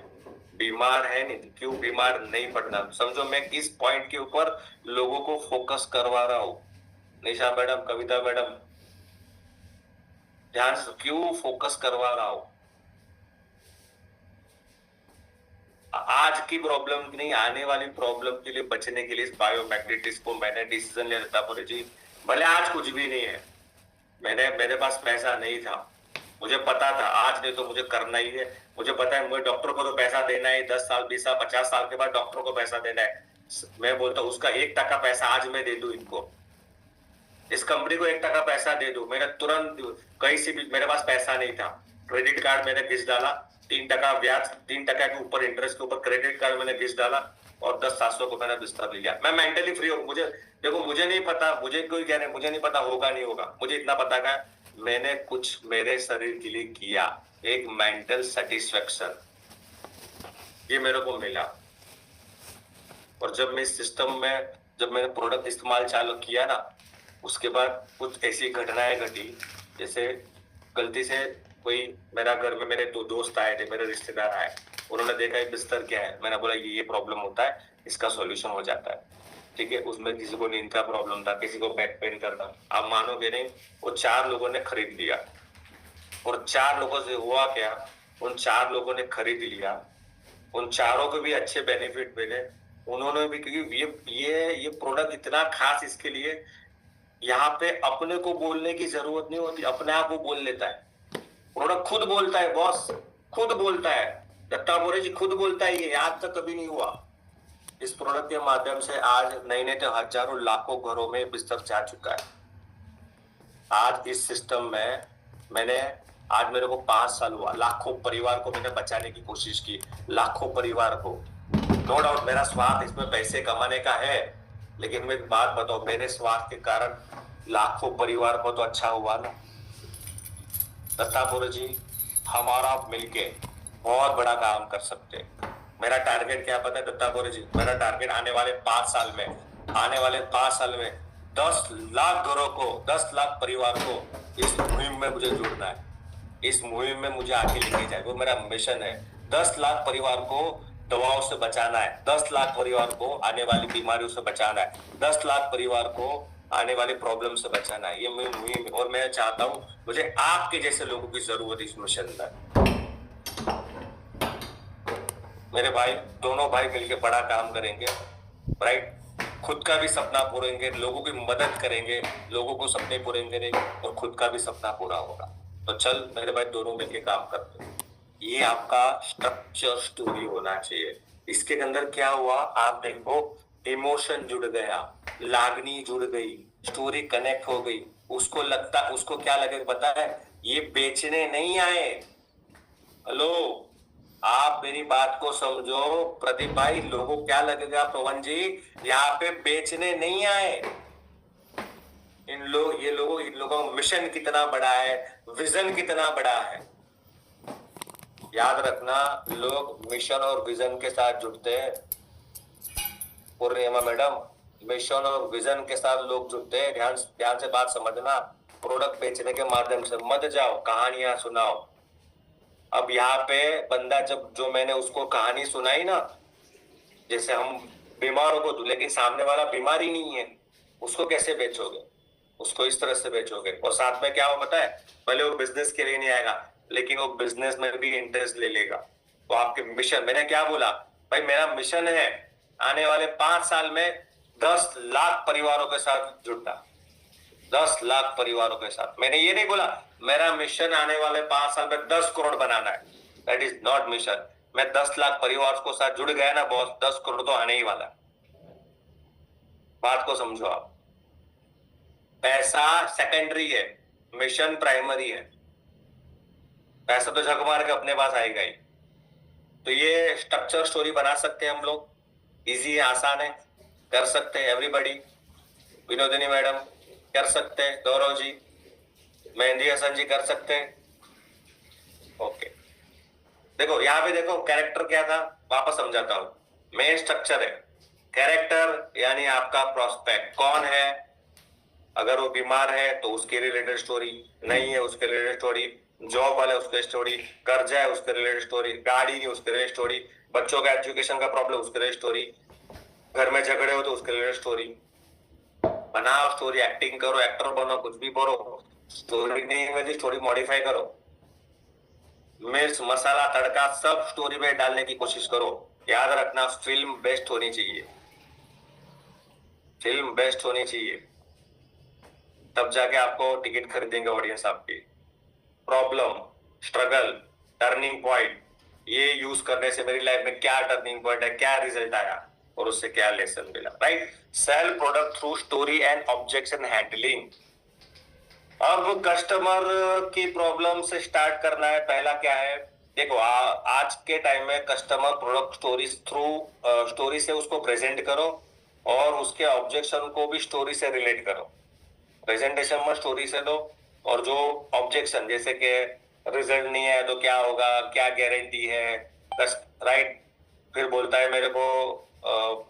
A: बीमार है नहीं, क्यों बीमार नहीं पड़ना। समझो मैं किस पॉइंट के ऊपर लोगों को फोकस करवा रहा हूँ, निशा मैडम, कविता मैडम, ध्यान से, क्यों फोकस करवा रहा हूँ। आज की प्रॉब्लम नहीं, आने वाली प्रॉब्लम के लिए बचने के लिए इस बायोमैग्नेटिक्स को मैंने डिसीजन लिया था पूरे जी। भले आज कुछ भी नहीं है, मेरे पास पैसा नहीं था, मुझे पता था आज नहीं तो मुझे करना ही है। मुझे पता है मुझे डॉक्टर को तो पैसा देना है, 10 साल 20 साल 50 साल के बाद डॉक्टर को पैसा देना है। मैं बोलता हूँ उसका 1 टका पैसा आज मैं दे दूं इनको, इस कंपनी को 1 टका पैसा दे दूं। मैंने तुरंत कहीं से भी, मेरे पास पैसा नहीं था, क्रेडिट कार्ड मैंने घिस डाला, 3 टका ब्याज, 3 टका के ऊपर इंटरेस्ट के ऊपर क्रेडिट कार्ड मैंने घिस डाला और 10-700 को मैंने बिस्तर लिया। मैं मेंटली फ्री हूँ। मुझे देखो, मुझे नहीं पता, मुझे कोई कह रहे, मुझे नहीं पता होगा नहीं होगा, मुझे इतना पता है मैंने कुछ मेरे शरीर के लिए किया, एक मेंटल सेटिस्फेक्शन ये मेरे को मिला। और जब मैं इस सिस्टम में, जब मैंने प्रोडक्ट इस्तेमाल चालू किया ना, उसके बाद कुछ ऐसी घटनाएं घटी, जैसे गलती से कोई मेरा घर में, मेरे 2 दोस्त आए थे, मेरे रिश्तेदार आए, उन्होंने देखा ये बिस्तर क्या है, मैंने बोला ये प्रॉब्लम होता है, इसका सॉल्यूशन हो जाता है, ठीक है। उसमें किसी को नींद का प्रॉब्लम था, किसी को बैक पेन करता, आप मानोगे नहीं, वो 4 लोगों ने खरीद लिया। और 4 लोगों से हुआ क्या, उन 4 लोगों ने खरीद लिया, उन चारों को भी अच्छे बेनिफिट मिले, उन्होंने भी, क्योंकि ये प्रोडक्ट इतना खास इसके लिए, यहाँ पे अपने को बोलने की जरूरत नहीं होती, अपने आप वो बोल लेता है, प्रोडक्ट खुद बोलता है, बॉस खुद बोलता है, दत्ता बोरे जी खुद बोलता है, ये आज तक कभी नहीं हुआ। इस प्रोडक्ट के माध्यम से आज नहीं तो हजारों लाखों घरों में बिस्तर जा चुका है। आज इस सिस्टम में मैंने, आज मेरे को 5 साल हुआ, लाखों परिवार को मैंने बचाने की कोशिश की, लाखों परिवार को। नो डाउट मेरा स्वार्थ इसमें पैसे कमाने का है, लेकिन मैं एक बात बताऊं, मेरे स्वार्थ के कारण लाखों परिवार को तो अच्छा हुआ ना। दत्तापुर जी, हमारा मिलके बहुत बड़ा काम कर सकते हैं। मेरा टारगेट क्या पता है दत्तापुर जी, मेरा टारगेट आने वाले 5 साल में, आने वाले 5 साल में 10 लाख घरों को, 10 लाख परिवार को इस मुहिम में मुझे जुड़ना है, इस मुहिम में मुझे आगे लेके जाए, वो मेरा मिशन है। 10 लाख परिवार को दवाओं से बचाना है, 10 लाख परिवार को आने वाली बीमारियों से बचाना है, 10 लाख परिवार को आने वाली प्रॉब्लम से बचाना है, ये मेरी मुहिम है। और मैं चाहता हूँ, मुझे आपके जैसे लोगों की जरूरत है इस मिशन में। मेरे भाई, दोनों भाई मिलकर बड़ा काम करेंगे, राइट, खुद का भी सपना पूरेंगे, लोगों की मदद करेंगे, लोगों को सपने पूरे करेंगे और खुद का भी सपना पूरा होगा। तो चल मेरे भाई, दोनों मिलकर काम करते हैं। ये आपका स्ट्रक्चर स्टोरी होना चाहिए। इसके अंदर क्या हुआ आप देखो, इमोशन जुड़ गया, लागनी जुड़ गई, स्टोरी कनेक्ट हो गई, उसको लगता, उसको क्या लगेगा पता है, ये बेचने नहीं आए। हेलो, आप मेरी बात को समझो प्रदीप भाई, लोगों को क्या लगेगा पवन जी, यहाँ पे बेचने नहीं आए। इन लोगों का मिशन कितना बड़ा है, विजन कितना बड़ा है। याद रखना, लोग मिशन और विजन के साथ जुड़ते हैं। पूर्णिमा मैडम, मिशन और विजन के साथ लोग जुड़ते हैं। ध्यान से बात समझना, प्रोडक्ट बेचने के माध्यम से मत जाओ, कहानियां सुनाओ। अब यहाँ पे बंदा, जब जो मैंने उसको कहानी सुनाई ना, जैसे हम बीमारों को, लेकिन सामने वाला बीमार ही नहीं है, उसको कैसे बेचोगे, उसको इस तरह से बेचोगे। और साथ में क्या हो पता है, पहले वो बिजनेस के लिए नहीं आएगा, लेकिन वो बिजनेस में भी इंटरेस्ट ले लेगा। तो आपके मिशन, मैंने क्या बोला भाई, मेरा मिशन है आने वाले 5 साल में 10 लाख परिवारों के साथ जुड़ना, 10 लाख परिवारों के साथ। मैंने ये नहीं बोला मेरा मिशन आने वाले 5 साल में 10 करोड़ बनाना है, दैट इज नॉट मिशन। मैं 10 लाख परिवार को साथ जुड़ गया ना बॉस, 10 करोड़ तो आने ही वाला। बात को समझो आप, पैसा सेकेंडरी है, मिशन प्राइमरी है। पैसा तो झक मार के अपने पास आएगा ही। तो ये स्ट्रक्चर स्टोरी बना सकते हैं हम लोग, इजी है, आसान है, कर सकते हैं एवरीबॉडी। विनोदिनी मैडम कर सकते हैं, गौरव जी, मेहंदी हसन जी कर सकते हैं। ओके, देखो यहाँ पे देखो कैरेक्टर क्या था, वापस समझाता हूं। मेन स्ट्रक्चर है कैरेक्टर, यानी आपका प्रोस्पेक्ट कौन है, अगर वो बीमार है तो उसके रिलेटेड स्टोरी, नहीं है उसके रिलेटेड स्टोरी, जॉब वाला उसके स्टोरी, कर्जा है उसके रिलेटेड स्टोरी, गाड़ी नहीं उसके रिलेटेड स्टोरी, बच्चों का एजुकेशन का प्रॉब्लम उसके रिलेटेड स्टोरी, घर में झगड़े हो तो उसके रिलेटेड स्टोरी। बनाओ स्टोरी, एक्टिंग करो, एक्टर बनो, कुछ भी करो, स्टोरी नहीं है स्टोरी मॉडिफाई करो, मिर्च मसाला तड़का सब स्टोरी में डालने की कोशिश करो। याद रखना, फिल्म बेस्ट होनी चाहिए, फिल्म बेस्ट होनी चाहिए, तब जाके आपको टिकट खरीदेंगे ऑडियंस आपकी। प्रॉब्लम, स्ट्रगल, टर्निंग पॉइंट, ये यूज करने से मेरी लाइफ में क्या टर्निंग पॉइंट है, क्या रिजल्ट आया और उससे क्या लेसन मिला, right. Sell product through story and objection handling. अब कस्टमर की प्रॉब्लम से स्टार्ट करना है। पहला क्या है, देखो आज के टाइम में customer product stories through story से उसको प्रेजेंट करो और उसके ऑब्जेक्शन को भी स्टोरी से रिलेट करो। प्रेजेंटेशन में स्टोरी से दो और जो ऑब्जेक्शन जैसे कि रिजल्ट नहीं है तो क्या होगा, क्या गारंटी है, राइट। फिर बोलता है मेरे को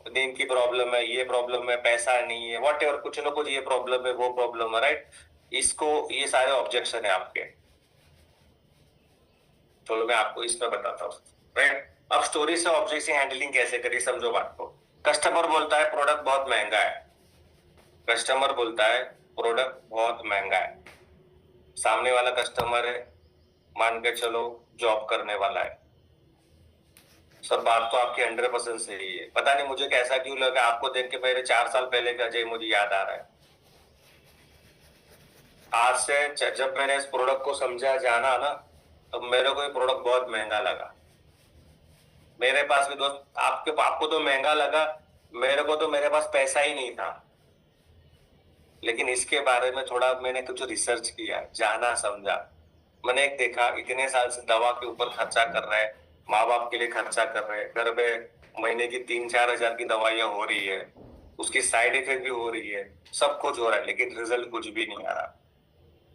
A: नींद की प्रॉब्लम है, ये प्रॉब्लम है, पैसा नहीं है, वॉट एवर, कुछ ना कुछ ये प्रॉब्लम है, वो प्रॉब्लम है, राइट। इसको, ये सारे ऑब्जेक्शन है आपके। चलो मैं आपको इसमें बताता हूँ, राइट। अब स्टोरी से ऑब्जेक्शन हैंडलिंग कैसे करिए, समझो बात को। कस्टमर बोलता है प्रोडक्ट बहुत महंगा है। कस्टमर बोलता है प्रोडक्ट बहुत महंगा है। सामने वाला कस्टमर है, मान के चलो जॉब करने वाला है। सर बात तो आपकी 100% सही है। पता नहीं मुझे कैसा क्यों लगा, आपको देख के मेरे 4 साल पहले का अजय मुझे याद आ रहा है। आज से जब मैंने इस प्रोडक्ट को समझा, जाना ना, तो मेरे को ये प्रोडक्ट बहुत महंगा लगा। मेरे पास भी दोस्त, आपको तो महंगा लगा, मेरे को तो मेरे पास पैसा ही नहीं था। लेकिन इसके बारे में थोड़ा मैंने कुछ रिसर्च किया, जाना, समझा। मैंने एक देखा, इतने साल से दवा के ऊपर खर्चा कर रहे हैं, माँ बाप के लिए खर्चा कर रहे हैं, घर में महीने की 3-4 हजार की दवाइयां हो रही है, उसकी साइड इफेक्ट भी हो रही है, सब कुछ हो रहा है, लेकिन रिजल्ट कुछ भी नहीं आ रहा।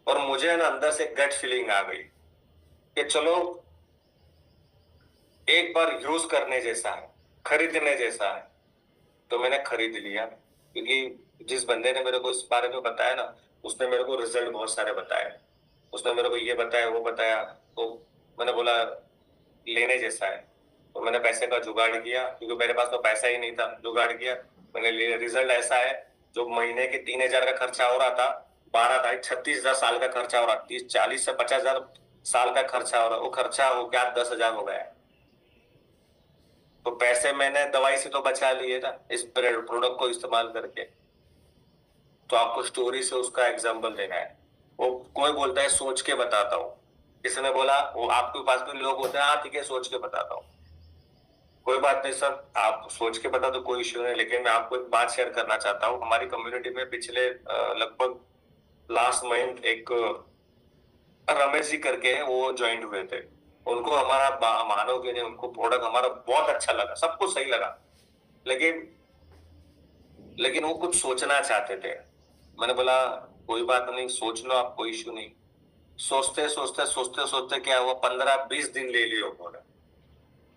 A: और मुझे ना अंदर से गट फीलिंग आ गई कि चलो एक बार यूज करने जैसा है, खरीदने जैसा है। तो मैंने खरीद लिया, क्योंकि जिस बंदे ने मेरे को इस बारे में बताया ना, उसने मेरे को रिजल्ट बहुत सारे बताए। उसने मेरे को ये बताया, वो बताया, तो मैंने बोला लेने जैसा है। तो मैंने पैसे का जुगाड़ किया, क्योंकि मेरे पास तो पैसा ही नहीं था। जुगाड़ किया मैंने, रिजल्ट ऐसा है, जो महीने के 3,000 का खर्चा हो रहा था, 36,000 साल का खर्चा हो रहा, 30-40 से 50,000 साल का खर्चा हो रहा, वो खर्चा हो क्या 10,000 हो गया। तो पैसे मैंने दवाई से तो बचा लिए था इस प्रोडक्ट को इस्तेमाल करके। तो आपको स्टोरी से उसका एग्जाम्पल देना है। वो कोई बोलता है सोच के बताता हूँ, किसी ने बोला, वो आपके पास भी लोग होते हैं, हाँ ठीक है सोच के बताता हूँ। कोई बात नहीं सर, आप सोच के बता दो, कोई इश्यू नहीं। लेकिन मैं आपको एक बात शेयर करना चाहता हूँ। हमारी कम्युनिटी में पिछले लगभग लास्ट मंथ एक रमेश जी करके हैं, वो ज्वाइन हुए थे। उनको हमारा मानोगे नहीं, उनको प्रोडक्ट हमारा बहुत अच्छा लगा, सब कुछ सही लगा, लेकिन वो कुछ सोचना चाहते थे। मैंने बोला कोई बात नहीं, सोच लो आप, कोई इश्यू नहीं। सोचते सोचते सोचते सोचते क्या हुआ, 15-20 दिन ले लियो उन्होंने।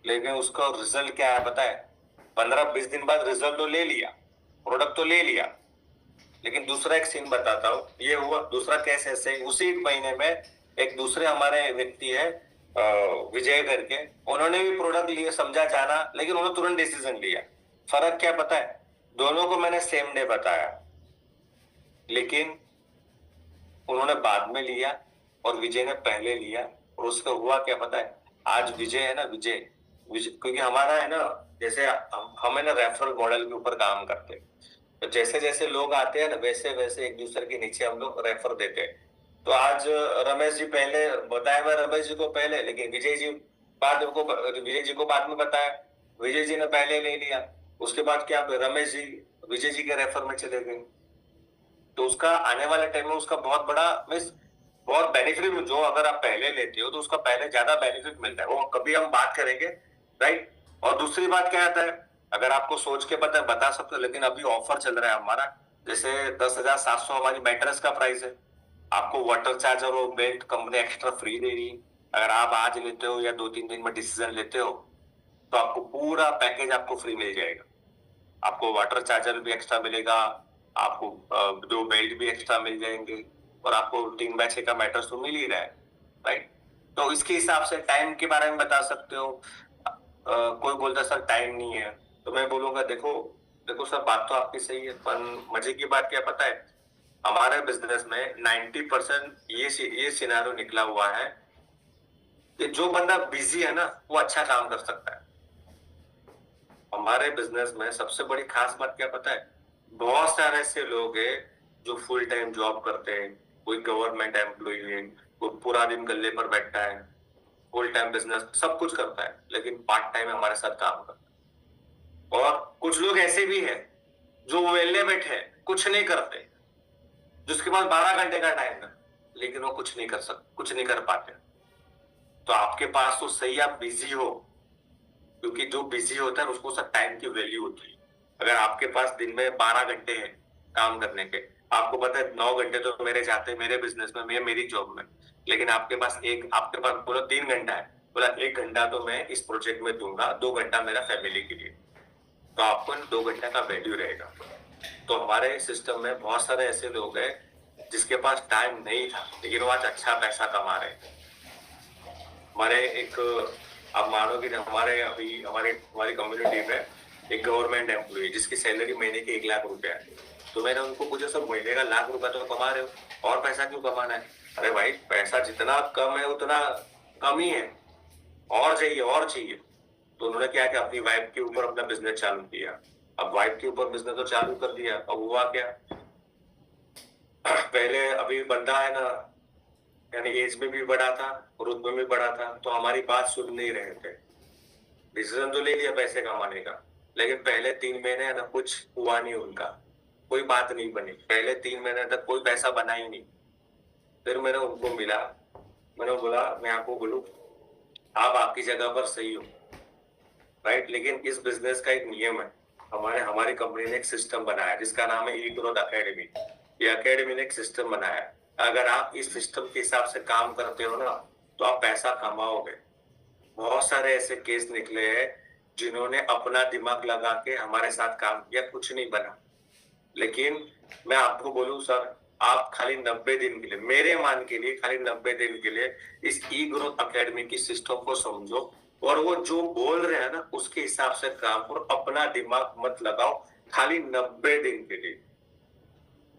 A: लेकिन उसका रिजल्ट क्या है पता है, 15-20 दिन बाद रिजल्ट तो ले लिया, प्रोडक्ट तो ले लिया, लेकिन दूसरा एक सीन बताता हूँ, ये हुआ दूसरा केस ऐसे। उसी महीने में एक दूसरे हमारे व्यक्ति है विजय करके, उन्होंने भी प्रोडक्ट लिए, समझा, जाना, लेकिन उन्होंने तुरंत डिसीजन लिया। फर्क क्या पता है, दोनों को मैंने सेम डे बताया, लेकिन उन्होंने बाद में लिया और विजय ने पहले लिया। और उसका हुआ क्या पता है, आज विजय है ना, विजय क्योंकि हमारा है ना, जैसे हम है ना रेफरल मॉडल के ऊपर काम करते हैं। तो जैसे जैसे लोग आते हैं ना, वैसे वैसे एक दूसरे के नीचे हम लोग रेफर देते हैं। तो आज रमेश जी पहले बताया, मैं रमेश जी को पहले, लेकिन विजय जी को बाद में बताया, विजय जी ने पहले ले लिया। उसके बाद क्या, रमेश जी विजय जी के रेफर में चले गए। तो उसका आने वाले टाइम में उसका बहुत बड़ा मीन्स बहुत बेनिफिट, जो अगर आप पहले लेते हो तो उसका पहले ज्यादा बेनिफिट मिलता है, वो कभी हम बात करेंगे, राइट। और दूसरी बात क्या आता है, अगर आपको सोच के बता सकते हो, लेकिन अभी ऑफर चल रहा है हमारा, जैसे 10,700 हमारी मैट्रेस का प्राइस है। आपको वाटर चार्जर और बेल्ट कंपनी एक्स्ट्रा फ्री दे रही है। अगर आप आज लेते हो या 2-3 दिन में डिसीजन लेते हो, तो आपको पूरा पैकेज आपको फ्री मिल जाएगा। आपको वाटर चार्जर भी एक्स्ट्रा मिलेगा, आपको 2 बेल्ट भी एक्स्ट्रा मिल जाएंगे, और आपको 3 बैच का मैटर्स तो मिल ही रहा है, राइट। तो इसके हिसाब से टाइम के बारे में बता सकते हो। कोई बोलता सर टाइम नहीं है, तो मैं बोलूंगा देखो देखो सर, बात तो आपकी सही है, पर मजे की बात क्या पता है, हमारे बिजनेस में 90% ये सिनारियो निकला हुआ है कि जो बंदा बिजी है ना, वो अच्छा काम कर सकता है। हमारे बिजनेस में सबसे बड़ी खास बात क्या पता है, बहुत सारे ऐसे लोग हैं जो फुल टाइम जॉब करते हैं, कोई गवर्नमेंट एम्प्लॉय है, कोई पूरा दिन गल्ले पर बैठा है, फुल टाइम बिजनेस सब कुछ करता है, लेकिन पार्ट टाइम हमारे साथ काम करता है। और कुछ लोग ऐसे भी हैं जो वेले बैठे हैं, कुछ नहीं करते, जिसके पास 12 घंटे का टाइम है, लेकिन वो कुछ नहीं कर सकते, कुछ नहीं कर पाते। तो आपके पास तो सही आप बिजी हो, क्योंकि जो बिजी होता है उसको सब टाइम की वैल्यू होती है। अगर आपके पास दिन में 12 घंटे हैं काम करने के, आपको पता है 9 घंटे तो मेरे जाते हैं मेरे बिजनेस में, मेरी जॉब में, लेकिन आपके पास बोलो 3 घंटा है, बोला 1 घंटा तो मैं इस प्रोजेक्ट में दूंगा, 2 घंटा मेरा फैमिली के लिए, तो आपको 2 घंटे का वैल्यू रहेगा। तो हमारे सिस्टम में बहुत सारे ऐसे लोग हैं जिसके पास टाइम नहीं था, लेकिन वो आज अच्छा पैसा कमा रहे हैं। हमारे एक, आप मानोगे कि हमारी कम्युनिटी में एक गवर्नमेंट एम्प्लॉय जिसकी सैलरी महीने की 1 लाख रुपया है। तो मैंने उनको पूछा, सब महीने का 1 लाख रुपया तो कमा रहे हो, और पैसा क्यों कमाना है? अरे भाई, पैसा जितना कम है उतना कम ही है, और चाहिए और चाहिए। तो उन्होंने क्या किया, अपनी वाइफ के ऊपर अपना बिजनेस चालू किया। अब वाइफ के ऊपर बिजनेस तो चालू कर दिया, अब हुआ क्या, पहले अभी बंदा है ना, यानी एज में भी बड़ा था, रुतबे में भी बड़ा था, तो हमारी बात सुन नहीं रहे थे। डिसीजन तो ले लिया पैसे कमाने का, लेकिन पहले 3 महीने है ना कुछ हुआ नहीं उनका, कोई बात नहीं बनी, पहले 3 महीने तक कोई पैसा बना ही नहीं। फिर मैंने उनको मिला, मैंने बोला, मैं आपको बोलूं, आप आपकी जगह पर सही हो, राइट, लेकिन इस बिजनेस का एक नियम है। हमारी कंपनी ने एक सिस्टम बनाया जिसका नाम है ई ग्रोथ अकेडमी। ये अकेडमी ने एक सिस्टम बनाया है, अगर आप इस सिस्टम के हिसाब से काम करते हो ना, तो आप पैसा कमाओगे। बहुत सारे ऐसे केस निकले हैं जिन्होंने अपना दिमाग लगा के हमारे साथ काम किया, कुछ नहीं बना। लेकिन मैं आपको बोलूं सर, आप खाली 90 दिन के लिए, मेरे मान के लिए खाली 90 दिन के लिए इस ई ग्रोथ अकेडमी की सिस्टम को समझो, और वो जो बोल रहे हैं ना उसके हिसाब से काम करो, अपना दिमाग मत लगाओ, खाली 90 दिन के लिए।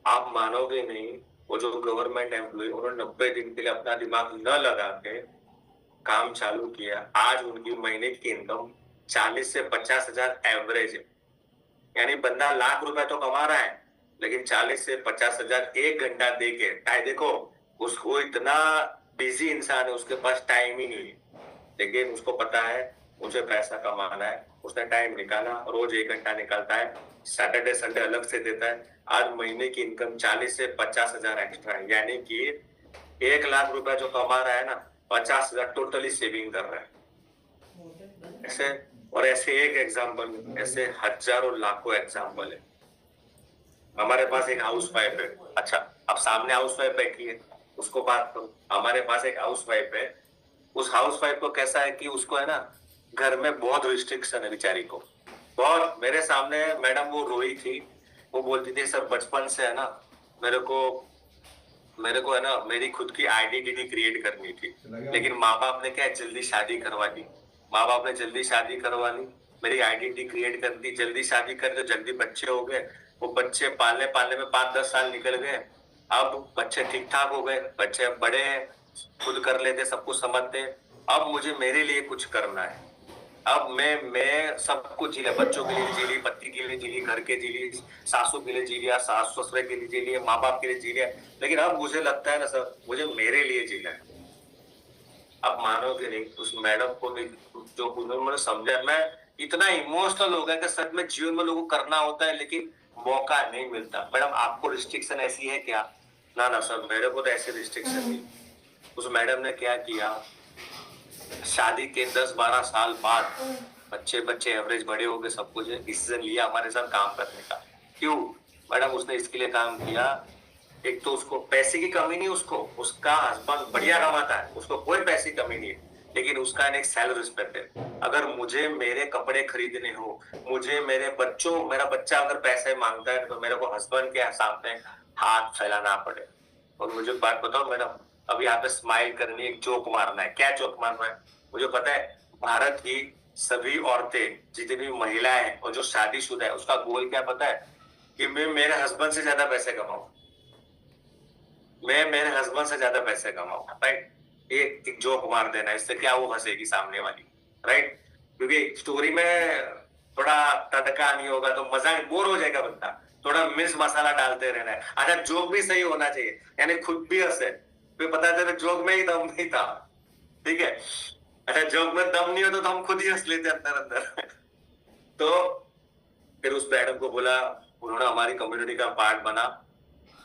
A: आप मानोगे नहीं, वो जो गवर्नमेंट एम्प्लॉय, उन्होंने 90 दिन के लिए अपना दिमाग न लगा के काम चालू किया। आज उनकी महीने की इनकम 40 से 50 हजार एवरेज है, यानी बंदा 1 लाख रुपया तो कमा रहा है, लेकिन 40 से 50 हजार 1 घंटा दे के देखो, उसको इतना बिजी इंसान है, उसके पास टाइम ही नहीं है, लेकिन उसको पता है मुझे पैसा कमाना है, उसने टाइम निकाला, रोज 1 घंटा निकालता है, सैटरडे संडे अलग से देता है। आज महीने की इनकम 40 से 50 हजार एक्स्ट्रा है, यानी कि 1 लाख रुपया जो कमा रहा है ना, 50 हजार टोटली सेविंग कर रहा है। ऐसे और ऐसे एक एग्जाम्पल, ऐसे हजारों लाखों एग्जाम्पल है। हमारे पास एक हाउस वाइफ है, अच्छा, अब सामने हाउस वाइफ बैठी है, उसको बात करो। हमारे पास एक हाउस वाइफ है, उस हाउस वाइफ को कैसा है कि उसको है ना घर में बहुत रिस्ट्रिक्शन है बेचारी को, बहुत। मेरे सामने मैडम वो रोई थी, वो बोलती थी, सर बचपन से है ना मेरे को है ना मेरी खुद की आइडेंटिटी क्रिएट करनी थी, लेकिन माँ बाप ने क्या जल्दी शादी करवा दी, माँ बाप ने जल्दी शादी करवा ली, मेरी आइडेंटिटी क्रिएट कर दी, जल्दी शादी कर, तो जल्दी बच्चे हो गए, वो बच्चे पालने पालने में 5-10 साल निकल गए। अब बच्चे ठीक ठाक हो गए, बच्चे अब बड़े हैं, खुद कर लेते, सब कुछ समझते हैं। अब मुझे मेरे लिए कुछ करना है, अब मैं सब कुछ जी लिया, बच्चों के लिए जी ली, पति के लिए जी ली, घर के जी ली, सासू के लिए जी लिया, सास ससुर के लिए जी लिया, माँ बाप के लिए जी लिया, लेकिन अब मुझे लगता है ना सर, मुझे मेरे लिए जीना है। अब मानोगे नहीं, उस मैडम को भी जो उन्होंने समझा, मैं इतना इमोशनल हो गया कि सच में जीवन में लोगों को करना होता है, लेकिन मौका नहीं मिलता। मैडम आपको रिस्ट्रिक्शन ऐसी है क्या? ना ना सर, मेरे को तो ऐसी रिस्ट्रिक्शन नहीं। उस मैडम ने क्या किया, शादी के 10-12 साल बाद बच्चे एवरेज बड़े हो गए, सब कुछ डिसीजन लिया हमारे साथ काम करने का। क्यों मैडम? उसने इसके लिए काम किया, एक तो उसको पैसे की कमी नहीं, उसका हस्बैंड बढ़िया कमाता है, उसको कोई पैसे की कमी नहीं है, लेकिन उसका एक सेल्फ रिस्पेक्ट है। अगर मुझे मेरे कपड़े खरीदने हो, मुझे मेरा बच्चा अगर पैसे मांगता है, तो मेरे को हस्बैंड के सामने हाथ फैलाना पड़े। और मुझे बात बताओ मैडम, अब यहाँ पे स्माइल करनी, एक जोक मारना है, क्या जोक मारना है? मुझे पता है, भारत की सभी औरतें, जितनी महिलाएं हैं और जो शादीशुदा है, उसका गोल क्या पता है? कि मैं मेरे हस्बैंड से ज्यादा पैसे कमाऊं, मैं मेरे हस्बैंड से ज्यादा पैसे कमाऊं, राइट? एक जोक मार देना, इससे क्या वो हंसेगी सामने वाली, राइट? क्योंकि स्टोरी में थोड़ा तड़का नहीं होगा तो मजा, बोर हो जाएगा बंदा, थोड़ा मिर्च मसाला डालते रहना है। अच्छा, जोक भी सही होना चाहिए, यानी खुद भी हंसे, फिर पता चले जोक में ही दम नहीं था, ठीक है? अच्छा, जोक में दम नहीं होता तो हम खुद ही हंस लेते अंदर अंदर। तो फिर उस मैडम को बोला, उन्होंने हमारी कम्युनिटी का पार्ट बना।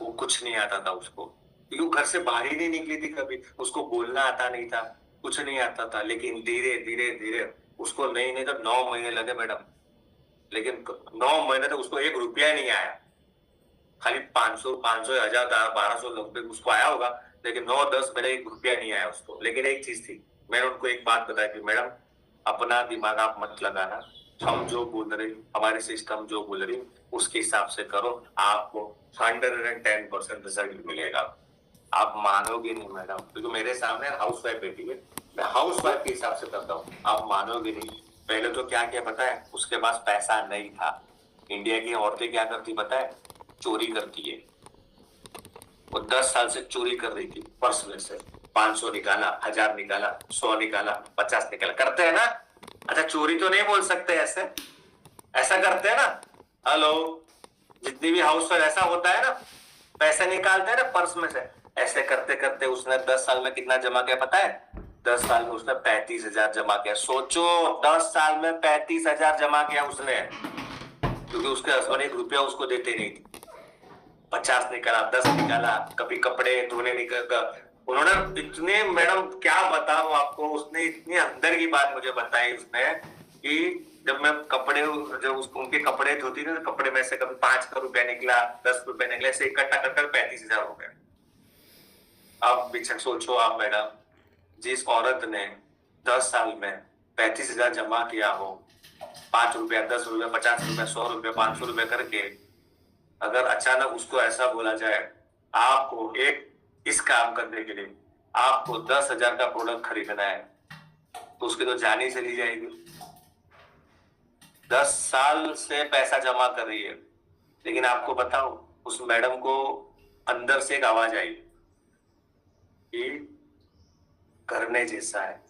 A: वो कुछ नहीं आता था उसको, क्योंकि वो घर से बाहर ही नहीं निकली थी कभी, उसको बोलना आता नहीं था, कुछ नहीं आता था। लेकिन धीरे धीरे धीरे उसको नहीं नहीं तो 9 महीने लगे मैडम, लेकिन 9 महीने तक उसको 1 रुपया नहीं आया। खाली 500 500 1000 1200 रुपए उसको आया होगा, लेकिन 9-10 महीने 1 रुपया नहीं आया उसको। लेकिन एक चीज थी, मैंने उनको एक बात बताई कि मैडम अपना दिमाग आप मत लगाना, हम जो बोल रहे, हमारे सिस्टम जो बोल रही उसके हिसाब से करो, आपको 110% रिजल्ट मिलेगा। आप मानोगे नहीं मैडम, क्योंकि मेरे सामने हाउस वाइफ बैठी है, मैं हाउस वाइफ के हिसाब से करता हूँ, आप मानोगे नहीं। पहले तो क्या किया पता है, उसके पास पैसा नहीं था। इंडिया की औरतें क्या करती पता है, चोरी करती है। वो 10 साल से चोरी कर रही थी, पर्स में से 500 निकाला, 1000 निकाला, 100 निकाला, 50 निकाला, करते हैं ना। अच्छा, चोरी तो नहीं बोल सकते ऐसे, ऐसा करते हैं ना। हेलो, जितनी भी हाउस वाइफ ऐसा होता है ना, पैसे निकालते हैं ना पर्स में से। ऐसे करते करते उसने 10 साल में कितना जमा किया पता है, 10 साल में उसने 35,000 जमा किया। सोचो, 10 साल में 35,000 जमा किया उसने, क्योंकि उसके हस्बैंड 1 रुपया उसको देते नहीं थे। 50 निकाला, 10 निकाला, कभी कपड़े धोने निकल, उन्होंने इतने, मैडम क्या बताऊं आपको, उसने इतनी अंदर की बात मुझे बताई उसने, कि जब मैं कपड़े, जब उसको उनके कपड़े धोती थी, तो कपड़े में से कभी 5 का रुपया निकला, 10 रुपया निकला, ऐसे इकट्ठा कर 35,000 हो गया। अब बेशक सोचो आप मैडम, जिस औरत ने 10 साल में 35,000 जमा किया हो, 5 रुपया, 10 रुपया, 50 रुपया, 100 रुपया, 500 रुपया करके, अगर अचानक उसको ऐसा बोला जाए, आपको एक इस काम करने के लिए आपको 10,000 का प्रोडक्ट खरीदना है, तो उसकी तो जान ही चली जाएगी। 10 साल से पैसा जमा कर रही है, लेकिन आपको बताओ, उस मैडम को अंदर से एक आवाज आई कि करने जैसा है,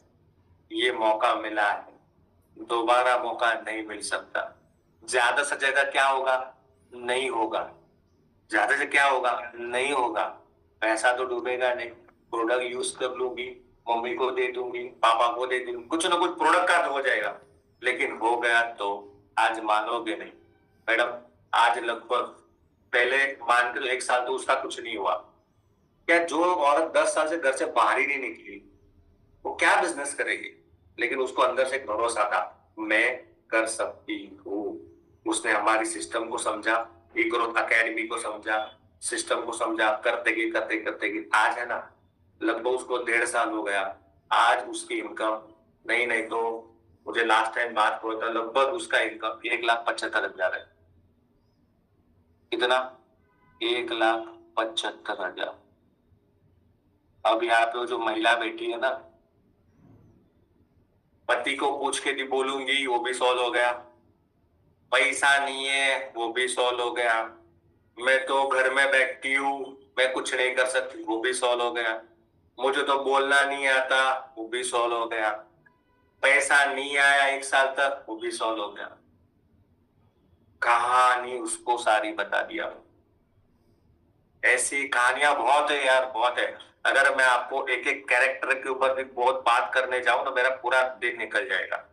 A: ये मौका मिला है, दोबारा मौका नहीं मिल सकता। ज्यादा से ज्यादा क्या होगा, नहीं होगा। ज्यादा से क्या होगा, नहीं होगा। पैसा तो डूबेगा नहीं, प्रोडक्ट यूज कर लूंगी, मम्मी को दे दूंगी, पापा को दे दूंगी, कुछ ना कुछ प्रोडक्ट का तो हो जाएगा। लेकिन हो गया तो आज मानोगे नहीं मैडम, आज लगभग, पहले मान के 1 साल तो उसका कुछ नहीं हुआ। क्या जो औरत 10 साल से घर से बाहर ही नहीं निकली, वो क्या बिजनेस करेगी। लेकिन उसको अंदर से एक भरोसा था, मैं कर सकती हूँ। उसने हमारी सिस्टम को समझा, ई ग्रोथ अकेडमी को समझा, सिस्टम को समझा, करते गई करते करते गई, आज है ना, लगभग उसको 1.5 साल हो गया। आज उसकी इनकम, नहीं नहीं तो मुझे लास्ट टाइम बात हुआ था, लगभग उसका इनकम 1,75,000 है। कितना, 1,75,000। अब यहाँ पे वो जो महिला बैठी है ना, पति को पूछ के भी बोलूंगी वो भी सॉल्व हो गया, पैसा नहीं है वो भी सॉल्व हो गया, मैं तो घर में बैठती हूँ, मैं कुछ नहीं कर सकती, वो भी सॉल्व हो गया, मुझे तो बोलना नहीं आता, वो भी सॉल्व हो गया, पैसा नहीं आया 1 साल तक, वो भी सॉल्व हो गया। कहानी उसको सारी बता दिया। ऐसी कहानियां बहुत है यार, बहुत है। अगर मैं आपको एक एक कैरेक्टर के ऊपर भी बहुत बात करने जाऊं तो मेरा पूरा दिन निकल जाएगा,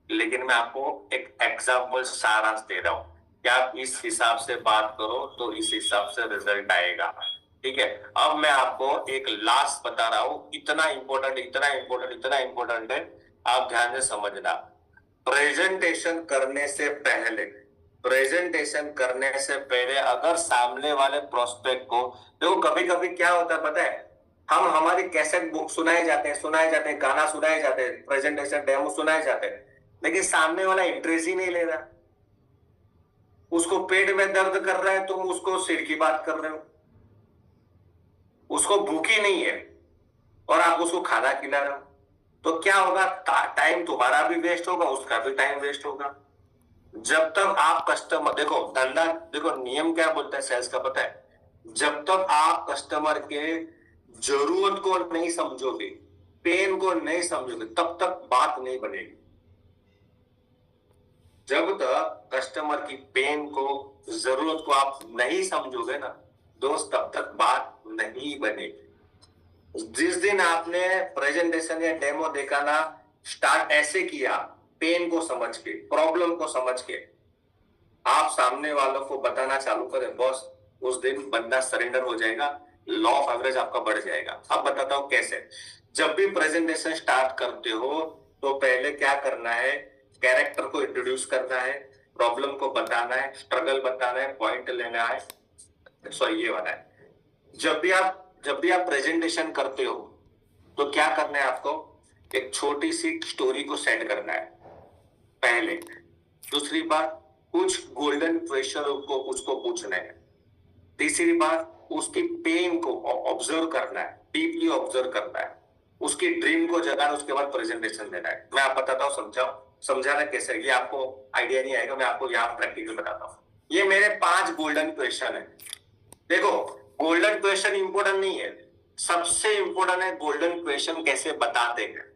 A: लेकिन मैं आपको एक एग्जाम्पल सारांश दे रहा हूं कि आप इस हिसाब से बात करो तो इस हिसाब से रिजल्ट आएगा। ठीक है, अब मैं आपको एक लास्ट बता रहा हूं, इतना इंपॉर्टेंट, इतना इंपॉर्टेंट, इतना इंपॉर्टेंट है, आप ध्यान से समझना। प्रेजेंटेशन करने से पहले, प्रेजेंटेशन करने से पहले अगर सामने वाले प्रोस्पेक्ट को, देखो कभी कभी क्या होता है पता है, हम हमारी कैसेट बुक सुनाए जाते हैं, गाना सुनाए जाते हैं, प्रेजेंटेशन डेमो सुनाए जाते हैं, लेकिन सामने वाला इंटरेस्ट ही नहीं ले रहा। उसको पेट में दर्द कर रहा है, तुम उसको सिर की बात कर रहे हो, उसको भूख ही नहीं है और आप उसको खाना खिला रहे हो, तो क्या होगा, टाइम तुम्हारा भी वेस्ट होगा, उसका भी टाइम वेस्ट होगा। जब तक आप कस्टमर, देखो धंधा, देखो नियम क्या बोलता है सेल्स का पता है, जब तक आप कस्टमर के जरूरत को नहीं समझोगे, पेन को नहीं समझोगे, तब तक बात नहीं बनेगी। जब तक कस्टमर की पेन को, जरूरत को आप नहीं समझोगे ना दोस्त, तब तक बात नहीं बनेगी। जिस दिन आपने प्रेजेंटेशन या डेमो देखा ना, स्टार्ट ऐसे किया, पेन को समझ के, प्रॉब्लम को समझ के आप सामने वालों को बताना चालू करें, बॉस उस दिन बंदा सरेंडर हो जाएगा, लॉ ऑफ एवरेज आपका बढ़ जाएगा। अब बताता हूं कैसे। जब भी प्रेजेंटेशन स्टार्ट करते हो तो पहले क्या करना है, कैरेक्टर को इंट्रोड्यूस करना है, प्रॉब्लम को बताना है, स्ट्रगल बताना है, पॉइंट लेना है, सॉरी ये वाला है। जब भी आप प्रेजेंटेशन करते हो तो क्या करना है आपको, एक छोटी सी स्टोरी को सेट करना है पहले। दूसरी बात, कुछ गोल्डन क्वेश्चन उसको पूछना है। तीसरी बात, उसकी पेन को ऑब्जर्व करना है, डीपली ऑब्जर्व करना है, उसकी ड्रीम को जगाना, उसके बाद प्रेजेंटेशन देना है। मैं आप बताता हूँ, समझाना कैसे, ये आपको आइडिया नहीं आएगा, मैं आपको यहाँ प्रैक्टिकल बताता हूँ। ये मेरे 5 गोल्डन क्वेश्चन है। देखो, गोल्डन क्वेश्चन इंपॉर्टेंट नहीं है, सबसे इंपॉर्टेंट है गोल्डन क्वेश्चन कैसे बताते हैं।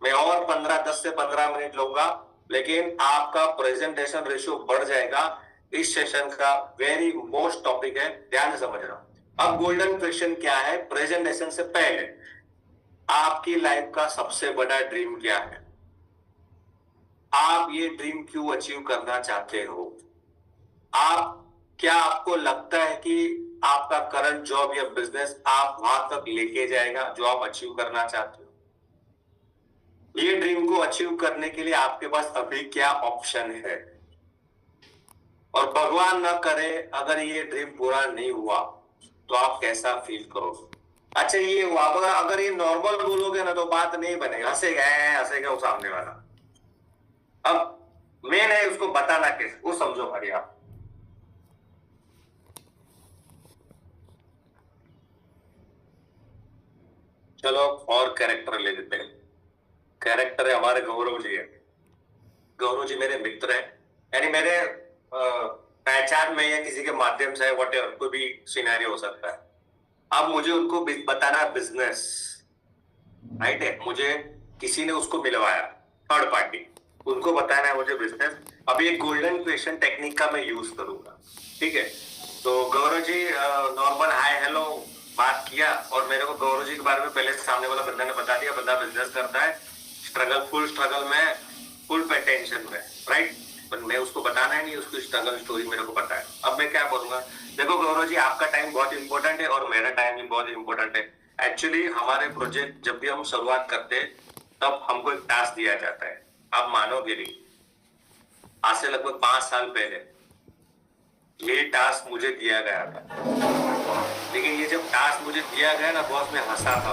A: मैं और 10 से 15 मिनट लूंगा, लेकिन आपका प्रेजेंटेशन रेशियो बढ़ जाएगा। इस सेशन का वेरी मोस्ट टॉपिक है, ध्यान से समझना। अब गोल्डन क्वेश्चन क्या है, प्रेजेंटेशन से पहले आपकी लाइफ का सबसे बड़ा ड्रीम क्या है, आप ये ड्रीम क्यों अचीव करना चाहते हो, क्या आपको लगता है कि आपका करंट जॉब या बिजनेस आप वहां तक लेके जाएगा जो आप अचीव करना चाहते हो। ये ड्रीम को अचीव करने के लिए आपके पास अभी क्या ऑप्शन है, और भगवान ना करे अगर ये ड्रीम पूरा नहीं हुआ तो आप कैसा फील करोगे। अच्छा ये हुआ, अगर ये नॉर्मल बोलोगे ना तो बात नहीं बनेगा, हंसेगा वो सामने वाला। अब मेन है उसको बताना कैसे, वो समझो भाई आप। चलो और कैरेक्टर ले लेते हैं। कैरेक्टर है हमारे गौरव जी है। गौरव जी मेरे मित्र हैं, यानी मेरे पहचान में या किसी के माध्यम से, व्हाटएवर, कोई भी सिनेरियो हो सकता है। अब मुझे उनको बताना बिजनेस, राइट है, मुझे किसी ने उसको मिलवाया, थर्ड पार्टी, उनको बताना है मुझे बिजनेस। अब ये गोल्डन क्वेश्चन टेक्निक का मैं यूज करूंगा, ठीक है। तो Gaurav ji normal hi hello बात किया, और मेरे को गौरव जी के बारे में पहले सामने वाला बंदा ने बता दिया, बंदा बिजनेस करता है, फुल स्ट्रगल में, फुल पे टेंशन में, राइट। पर मैं उसको बताना है नहीं, उसकी स्ट्रगल स्टोरी मेरे को पता है। अब मैं क्या करूंगा, देखो गौरव जी आपका टाइम बहुत इंपॉर्टेंट है और मेरा टाइम भी बहुत इंपॉर्टेंट है। एक्चुअली हमारे प्रोजेक्ट जब भी हम शुरुआत करते हैं तब हमको एक टास्क दिया जाता है, आप मानोगे नहीं, आज से लगभग 5 साल पहले ये टास्क मुझे दिया गया था। लेकिन ये जब टास्क मुझे दिया गया ना बॉस, मैं हंसा था,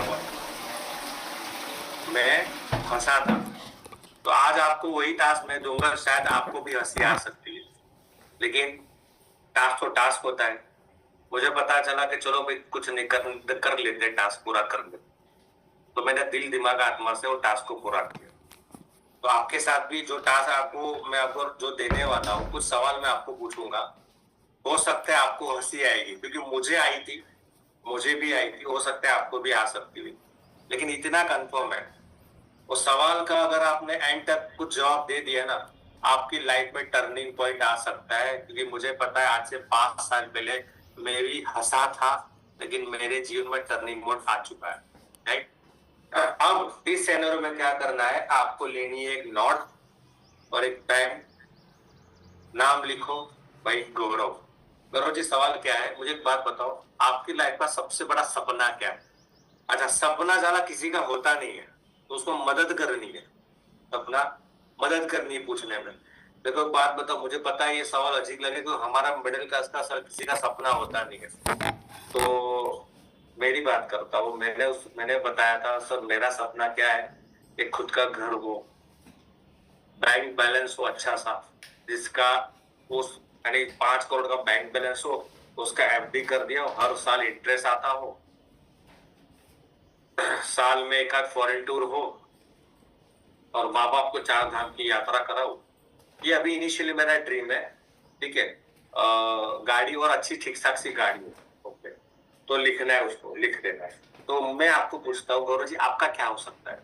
A: मैं हंसा था। तो आज आपको वही टास्क मैं दूंगा, शायद आपको भी हंसी आ सकती है, लेकिन टास्क तो टास्क होता है। मुझे पता चला कि चलो भाई कुछ नहीं कर लेते, टास्क पूरा कर लेते, तो मैंने दिल दिमाग आत्मा से वो टास्क को पूरा किया। तो आपके साथ भी जो टास्क मैं आपको जो देने वाला हूँ, कुछ सवाल मैं आपको पूछूंगा, हो सकता है आपको हंसी आएगी, क्योंकि मुझे भी आई थी, हो सकता है आपको भी आ सकती है, लेकिन इतना कंफर्म है, उस सवाल का अगर आपने एंड तक कुछ जवाब दे दिया ना, आपकी लाइफ में टर्निंग पॉइंट आ सकता है। क्योंकि मुझे पता है आज से 5 साल पहले मैं भी हंसा था, लेकिन मेरे जीवन में टर्निंग पॉइंट आ चुका है, राइट। अब इस सिनेरियो में क्या करना है, आपको लेनी है एक नोट और एक पेन, नाम लिखो भाई गौरव। गौरव जी सवाल क्या है, मुझे एक बात बताओ, आपकी लाइफ का सबसे बड़ा सपना क्या है। अच्छा, सपना ज्यादा किसी का होता नहीं है, तो उसको मदद करनी है, अपना मदद करनी है पूछने में। देखो बात बताओ, मुझे पता है ये सवाल अजीब लगे, तो हमारा मिडिल क्लास का सर किसी का सपना होता नहीं है। तो मेरी बात करता हूँ, मैंने बताया था सर मेरा सपना क्या है, एक खुद का घर हो, बैंक बैलेंस हो अच्छा सा, जिसका उस यानी 5 करोड़ का बैंक बैलेंस हो, उसका एफडी कर दिया हो, हर साल इंटरेस्ट आता हो, साल में एक आध फॉरेन टूर हो, और माँ बाप को 4 धाम की यात्रा कराओ। ये अभी इनिशियली मेरा ड्रीम है, ठीक है। गाड़ी और अच्छी ठीक ठाक सी गाड़ी हो, ओके, तो लिखना है, उसको लिख देना है। तो मैं आपको पूछता हूँ गौरव जी, आपका क्या हो सकता है,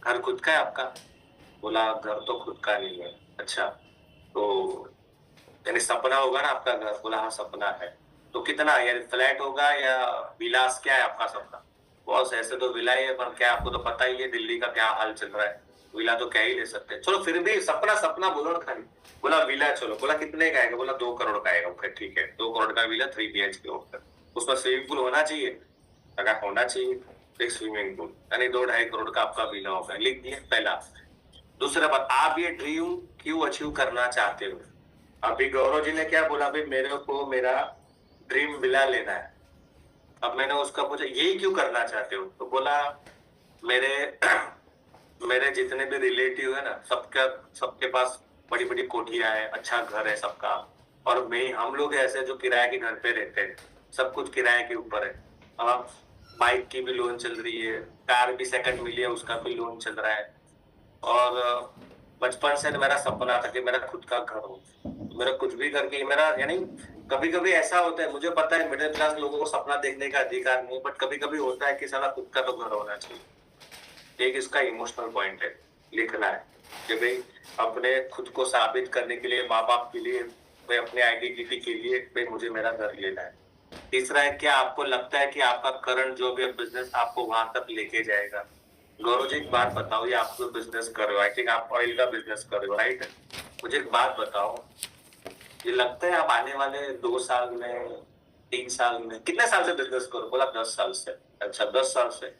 A: घर खुद का है आपका। बोला घर तो खुद का नहीं है। अच्छा, तो यानी सपना होगा ना आपका घर। बोला हाँ सपना है। तो कितना, यानी फ्लैट होगा या विलास, क्या है आपका सपना। बॉस ऐसे तो विला ही है, पर क्या आपको तो पता ही है दिल्ली का क्या हाल चल रहा है, विला तो क्या ही ले सकते हैं, चलो फिर भी सपना सपना बोलो ना खाली। बोला विला, चलो बोला कितने का आएगा, बोला 2 करोड़ का आएगा। ओके ठीक है, 2 करोड़ का विला 3 BHK होगा, उसमें स्विमिंग पूल होना चाहिए, अगर होना चाहिए एक स्विमिंग पूल, यानी 2-2.5 करोड़ का आपका विला होगा। लिख दिया पहला। दूसरा बात, आप ये ड्रीम क्यों अचीव करना चाहते हो? अभी गौरव जी ने क्या बोला, भाई मेरे को मेरा ड्रीम विला लेना है। अब मैंने उसका पूछा यही क्यों करना चाहते हो, तो बोला मेरे मेरे जितने भी रिलेटिव है ना, सबके पास बड़ी बड़ी कोठियां है, अच्छा घर है सबका, और हम लोग ऐसे जो किराए के घर पे रहते हैं, सब कुछ किराए के ऊपर है। अब बाइक की भी लोन चल रही है, कार भी सेकंड मिली है, उसका भी लोन चल रहा है। और बचपन से मेरा सपना था कि मेरा खुद का घर हो, मेरा कुछ भी करके मेरा, यानी कभी कभी ऐसा होता है, मुझे पता है मिडिल क्लास लोगों को सपना देखने का अधिकार नहीं, बट कभी कभी होता है कि साला खुद का तो घर होना चाहिए। एक इसका इमोशनल पॉइंट है, लिखना है कि भाई अपने खुद को साबित करने के लिए, माँ बाप के लिए, भाई अपने आइडेंटिटी के लिए, भाई मुझे मेरा घर लेना है। तीसरा है, क्या आपको लगता है कि आपका करंट जो भी बिजनेस आपको वहां तक लेके जाएगा? गौरव जी एक बात बताओ, ये आप जो बिजनेस कर रहे हो, आई थिंक आप ऑयल का बिजनेस कर रहे हो, राइट? मुझे एक बात बताओ, ये लगता है आप आने वाले 2 साल में, 3 साल में, कितने साल से बिजनेस करो? बोला 10 साल से। अच्छा 10 साल से,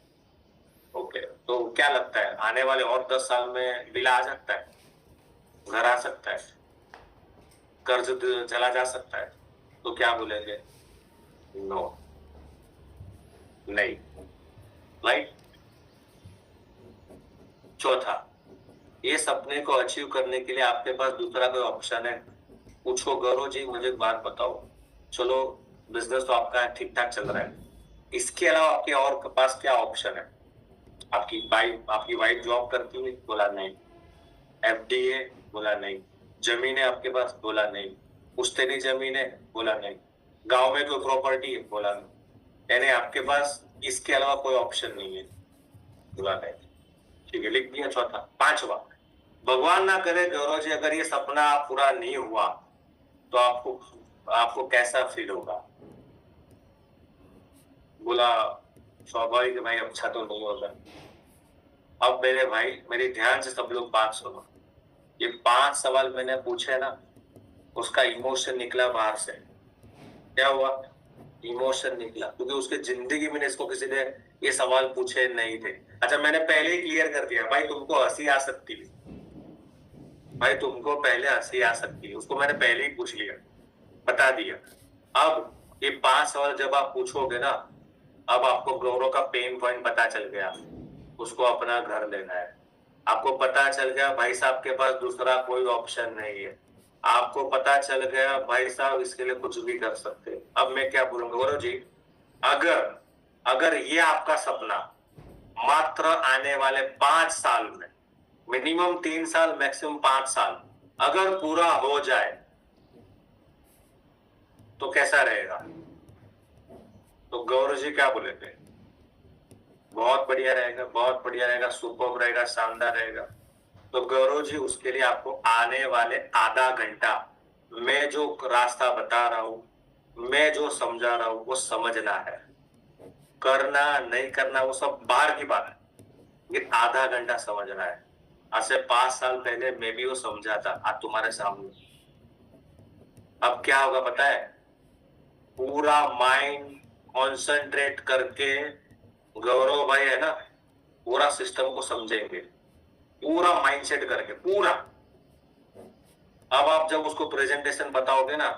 A: ओके। तो क्या लगता है आने वाले और 10 साल में विला आ सकता है, घर आ सकता है, कर्ज चला जा सकता है? तो क्या बोलेंगे? नो, नहीं, राइट। चौथा, ये सपने को अचीव करने के लिए आपके पास दूसरा कोई ऑप्शन है? पूछो गौरव जी मुझे एक बात बताओ, चलो बिजनेस तो आपका ठीक ठाक चल रहा है, इसके अलावा आपके और पास क्या ऑप्शन है? आपकी वाइफ जॉब करती है? बोला नहीं। FD है? बोला नहीं। जमीन है आपके पास? बोला नहीं। पुश्तैनी जमीन है? बोला नहीं। गांव में कोई प्रॉपर्टी है? बोला नहीं। यानी आपके पास इसके अलावा कोई ऑप्शन नहीं है? बोला नहीं। ठीक है, लिख दिया चौथा। पांचवा, भगवान ना करे गौरव जी अगर ये सपना पूरा नहीं हुआ तो आपको कैसा फील होगा? बोला स्वाभाविक भाई अच्छा तो नहीं होगा। अब मेरे भाई मेरी ध्यान से सब लोग बात सुनो, ये 5 सवाल मैंने पूछे ना, उसका इमोशन निकला बाहर से। क्या हुआ? इमोशन निकला, क्योंकि उसके जिंदगी में इसको किसी ने ये सवाल पूछे नहीं थे। अच्छा मैंने पहले ही क्लियर कर दिया, भाई तुमको हंसी आ सकती है, भाई तुमको पहले हंसी आ सकती है, उसको मैंने पहले ही पूछ लिया, बता दिया। अब ये 5 सवाल जब आप पूछोगे ना, अब आपको गौरव का पेन पॉइंट पता चल गया, उसको अपना घर लेना है। आपको पता चल गया भाई साहब के पास दूसरा कोई ऑप्शन नहीं है। आपको पता चल गया भाई साहब इसके लिए कुछ भी कर सकते हैं। अब मैं क्या बोलूंगा गौरव जी, अगर अगर ये आपका सपना मात्र आने वाले 5 साल में, मिनिमम 3 साल मैक्सिमम 5 साल अगर पूरा हो जाए तो कैसा रहेगा? तो गौरव जी क्या बोलेंगे? बहुत बढ़िया रहेगा, बहुत बढ़िया रहेगा, सुपर रहेगा, शानदार रहेगा। तो गौरव जी उसके लिए आपको आने वाले आधा घंटा मैं जो रास्ता बता रहा हूं, मैं जो समझा रहा हूं वो समझना है। करना नहीं करना वो सब बाहर की बात है, लेकिन आधा घंटा समझना है। आज से 5 साल पहले मैं भी वो समझा था, आज तुम्हारे सामने। अब क्या होगा पता है? पूरा माइंड कॉन्सेंट्रेट करके गौरव भाई है ना, पूरा सिस्टम को समझेंगे, पूरा माइंडसेट करके पूरा। अब आप जब उसको प्रेजेंटेशन बताओगे ना,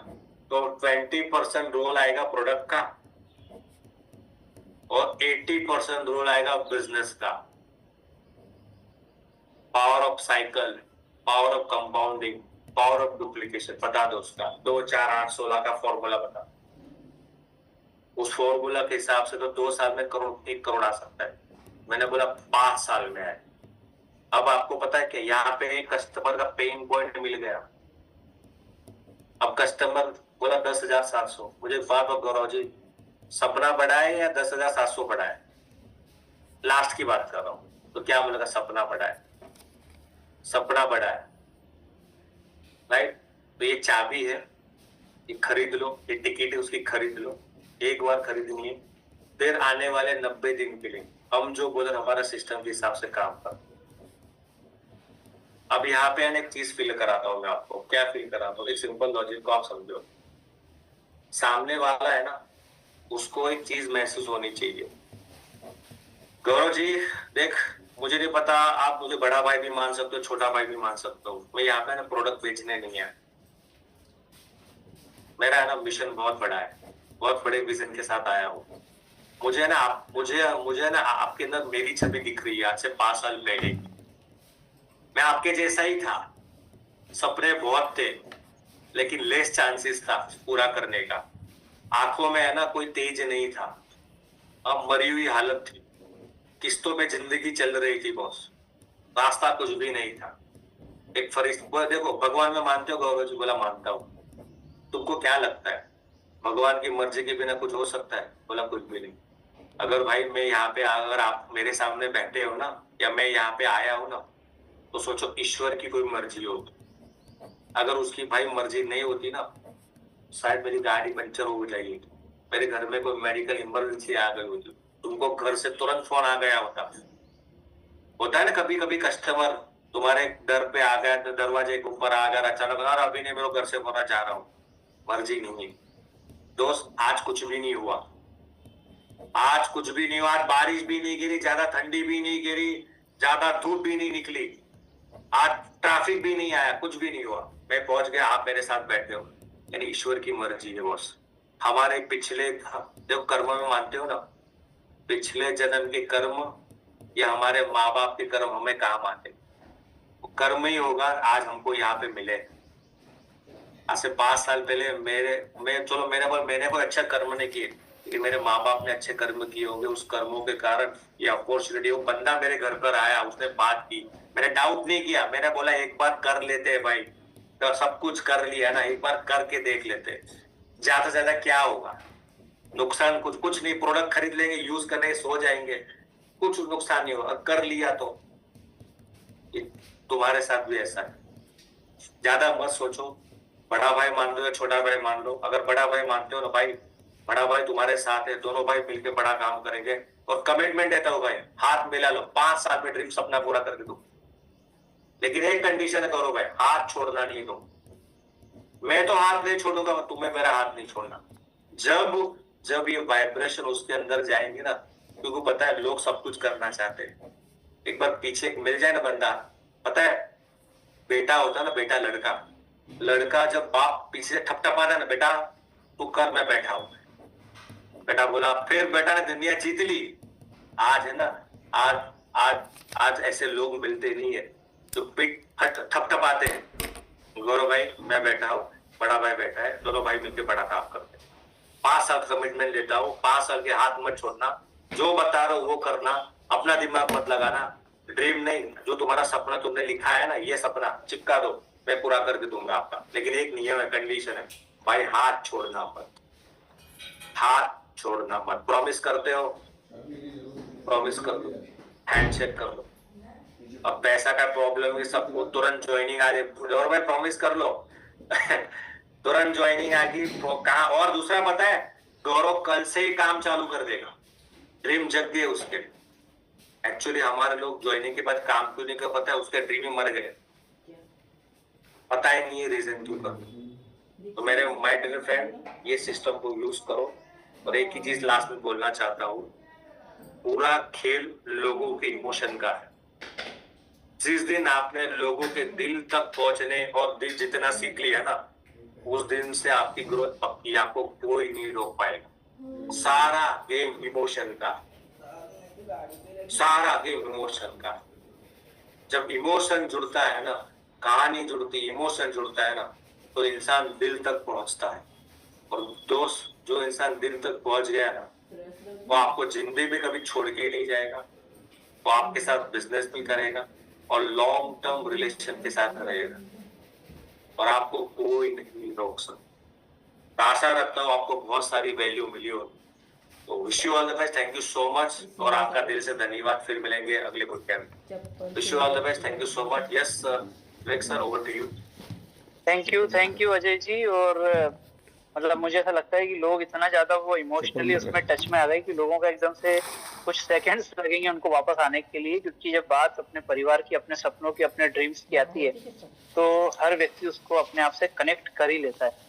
A: तो 20% रोल आएगा प्रोडक्ट का और 80% रोल आएगा बिजनेस का। Power of cycle, power of compounding, power of duplication बता दो उसका, 2 4 8 16 का फॉर्मूला बता। उस फॉर्मूला के हिसाब से तो 2 साल में 1 करोड़ आ सकता है। मैंने बोला 5 साल में आए। अब आपको पता है कि यहाँ पे एक कस्टमर का पेन पॉइंट मिल गया। अब कस्टमर बोला 10,700। मुझे बात गौरव जी, सपना बड़ा है या 10,700 बड़ा है? लास्ट की बात कर रहा हूं। तो क्या बोलेगा? सपना बड़ा है, सपना बड़ा है, राइट? तो ये चाबी है, ये खरीद लो, ये टिकट है उसकी, खरीद लो। एक बार खरीदनी है, फिर आने वाले 90 दिन के लिए हम जो बोले हमारा सिस्टम के हिसाब से काम कर। अब यहाँ पे एक चीज फील कराता हूँ मैं आपको। क्या फील कराता हूँ? एक सिंपल लॉजिक को आप समझो। सामने वाला है ना, उसको एक चीज महसूस होनी चाहिए। गौरव जी, देख, मुझे नहीं पता, आप मुझे बड़ा भाई भी मान सकते हो, छोटा भाई भी मान सकते हो। मैं यहाँ पे ना प्रोडक्ट बेचने नहीं है। मेरा है ना मिशन बहुत बड़ा है, बहुत बड़े विजन के साथ आया हूँ। मुझे ना मुझे ना आपके अंदर मेरी छवि दिख रही है आज से 5 साल पहले की। मैं आपके जैसा ही था, सपने बहुत थे, लेकिन लेस चांसेस था पूरा करने का। आंखों में है ना कोई तेज नहीं था, अब मरी हुई हालत थी। किस्तों पे जिंदगी चल रही थी बॉस, रास्ता कुछ भी नहीं था। एक फरिश्ता, देखो, भगवान में मानते हो गौरव जी? बोला मानता हूँ। तुमको क्या लगता है भगवान की मर्जी के बिना कुछ हो सकता है? बोला कुछ भी नहीं। अगर भाई मैं यहाँ पे, अगर आप मेरे सामने बैठे हो ना, या मैं यहाँ पे आया हूँ ना, तो सोचो ईश्वर की कोई मर्जी होगी। अगर उसकी भाई मर्जी नहीं होती ना, शायद मेरी गाड़ी पंचर हो जाएगी, मेरे घर में कोई मेडिकल इमरजेंसी आ गई होती, तुमको घर से तुरंत फोन आ गया होता है ना कभी कभी कस्टमर तुम्हारे घर पे आ गया, तो दरवाजे के ऊपर आ गया अचानक, यार अभी नहीं, मेरे घर से होना चाह रहा हूँ। मर्जी नहीं है दोस्त, आज कुछ भी नहीं हुआ। आज कुछ भी नहीं हुआ। आज बारिश भी नहीं गिरी, ज्यादा ठंडी भी नहीं गिरी, ज्यादा धूप भी नहीं निकली, आज ट्रैफिक भी नहीं आया, कुछ भी नहीं हुआ। मैं पहुंच गया, आप मेरे साथ बैठे हो। यानी ईश्वर की मर्जी है बॉस। हमारे पिछले, जो कर्म में मानते हो ना, पिछले जन्म के कर्म या हमारे माँ बाप के कर्म हमें काम आते, वो कर्म ही होगा आज हमको यहाँ पे मिले। आज से 5 साल पहले मैंने कोई अच्छा कर्म नहीं किए, लेकिन मेरे माँ बाप ने अच्छे कर्म किए होंगे। उस कर्मों के कारण ये अपॉर्चुनिटी, वो बंदा मेरे घर पर आया, उसने बात की, मैंने डाउट नहीं किया, मैंने बोला एक बार कर लेते हैं भाई, तो सब कुछ कर लिया ना, एक बार करके देख लेते, ज्यादा से ज्यादा क्या होगा, नुकसान कुछ कुछ नहीं। प्रोडक्ट खरीद लेंगे, यूज करने सो जाएंगे, कुछ नुकसान नहीं होगा। कर लिया तो तुम्हारे साथ भी ऐसा है। ज्यादा मत सोचो, बड़ा भाई मान लो या छोटा भाई मान लो। अगर बड़ा भाई मानते हो ना भाई, बड़ा भाई तुम्हारे साथ है, दोनों भाई मिलकर बड़ा काम करेंगे। और कमिटमेंट देता हो भाई, हाथ मिला लो, 5 साल में ड्रीम सपना पूरा करके दो। लेकिन एक कंडीशन है करो भाई, हाथ छोड़ना नहीं दो। मैं तो हाथ नहीं छोड़ूंगा, तुम्हें मेरा हाथ नहीं छोड़ना। जब जब ये वाइब्रेशन उसके अंदर जाएंगे ना, क्योंकि पता है लोग सब कुछ करना चाहते हैं, एक बार पीछे मिल जाए ना बंदा, पता है, बेटा होता है ना, बेटा लड़का, लड़का जब बाप पीछे से ठपठपाता है ना, बेटा तू कर, मैं बैठा हूं। बेटा बोला, फिर बेटा ने दुनिया जीत ली। आज है ना, आज आज आज ऐसे लोग मिलते नहीं है जो पीठ ठपठपाते हैं। गौरव भाई मैं बैठा हूँ, बड़ा भाई बैठा है, दोनों भाई मिलकर बड़ा काम करते हैं। 5 साल कमिटमेंट लेता हूँ, 5 साल के हाथ मत छोड़ना, जो बता रहा हूँ वो करना, अपना दिमाग मत लगाना। ड्रीम नहीं, जो तुम्हारा सपना तुमने लिखा है ना, ये सपना चिपका दो, मैं पूरा करके दूंगा आपका। लेकिन एक नियम है, कंडीशन है भाई, हाथ छोड़ना मत, हाथ छोड़ना मत। प्रॉमिस करते हो? प्रॉमिस कर लो, हैंडशेक कर लो। अब पैसा का प्रॉब्लम है सबको, तुरंत ज्वाइनिंग आ जाए, और भाई प्रॉमिस कर लो तुरंत ज्वाइनिंग आ गई कहा। और दूसरा पता है, गौरव कल से ही काम चालू कर देगा, ड्रीम जग गए उसके। एक्चुअली हमारे लोग ज्वाइनिंग के बाद काम क्यों नहीं कर, पता है, उसके ड्रीम ही मर गए, पता ही नहीं है रीजन क्यों कर। तो मेरे माय डियर फ्रेंड, ये सिस्टम को यूज करो। और एक ही चीज लास्ट में बोलना चाहता हूँ, पूरा खेल लोगों के इमोशन का है। जिस दिन आपने लोगों के दिल तक पहुंचने और दिल जितना सीख लिया ना, उस दिन से आपकी ग्रोथ पक्की, आपको कोई नहीं रोक पाएगा। सारा गेम इमोशन का, सारा गेम इमोशन का। जब इमोशन जुड़ता है ना, कहानी जुड़ती, इमोशन जुड़ता है ना, तो इंसान दिल तक पहुंचता है। और दोस्त, जो इंसान दिल तक पहुंच गया ना, वो आपको जिंदगी में कभी छोड़ के नहीं जाएगा, वो आपके साथ बिजनेस भी करेगा और लॉन्ग टर्म रिलेशन के साथ रहेगा, और आपको कोई नहीं रोक सकता। आशा रखता हूँ आपको बहुत सारी वैल्यू मिली हो। तो wish you all the best, thank you so much, और आपका दिल से धन्यवाद। फिर मिलेंगे अगले प्रोग्राम में। Wish you all the best, thank you so much. Yes Vivek sir, over to you.
B: Thank you Ajay ji. और मतलब मुझे ऐसा लगता है कि लोग इतना ज्यादा वो इमोशनली उसमें टच में आ गए कि लोगों का एकदम से कुछ सेकंड्स लगेंगे उनको वापस आने के लिए, क्योंकि जब बात अपने परिवार की, अपने सपनों की, अपने ड्रीम्स की आती है तो हर व्यक्ति उसको अपने आप से कनेक्ट कर ही लेता है।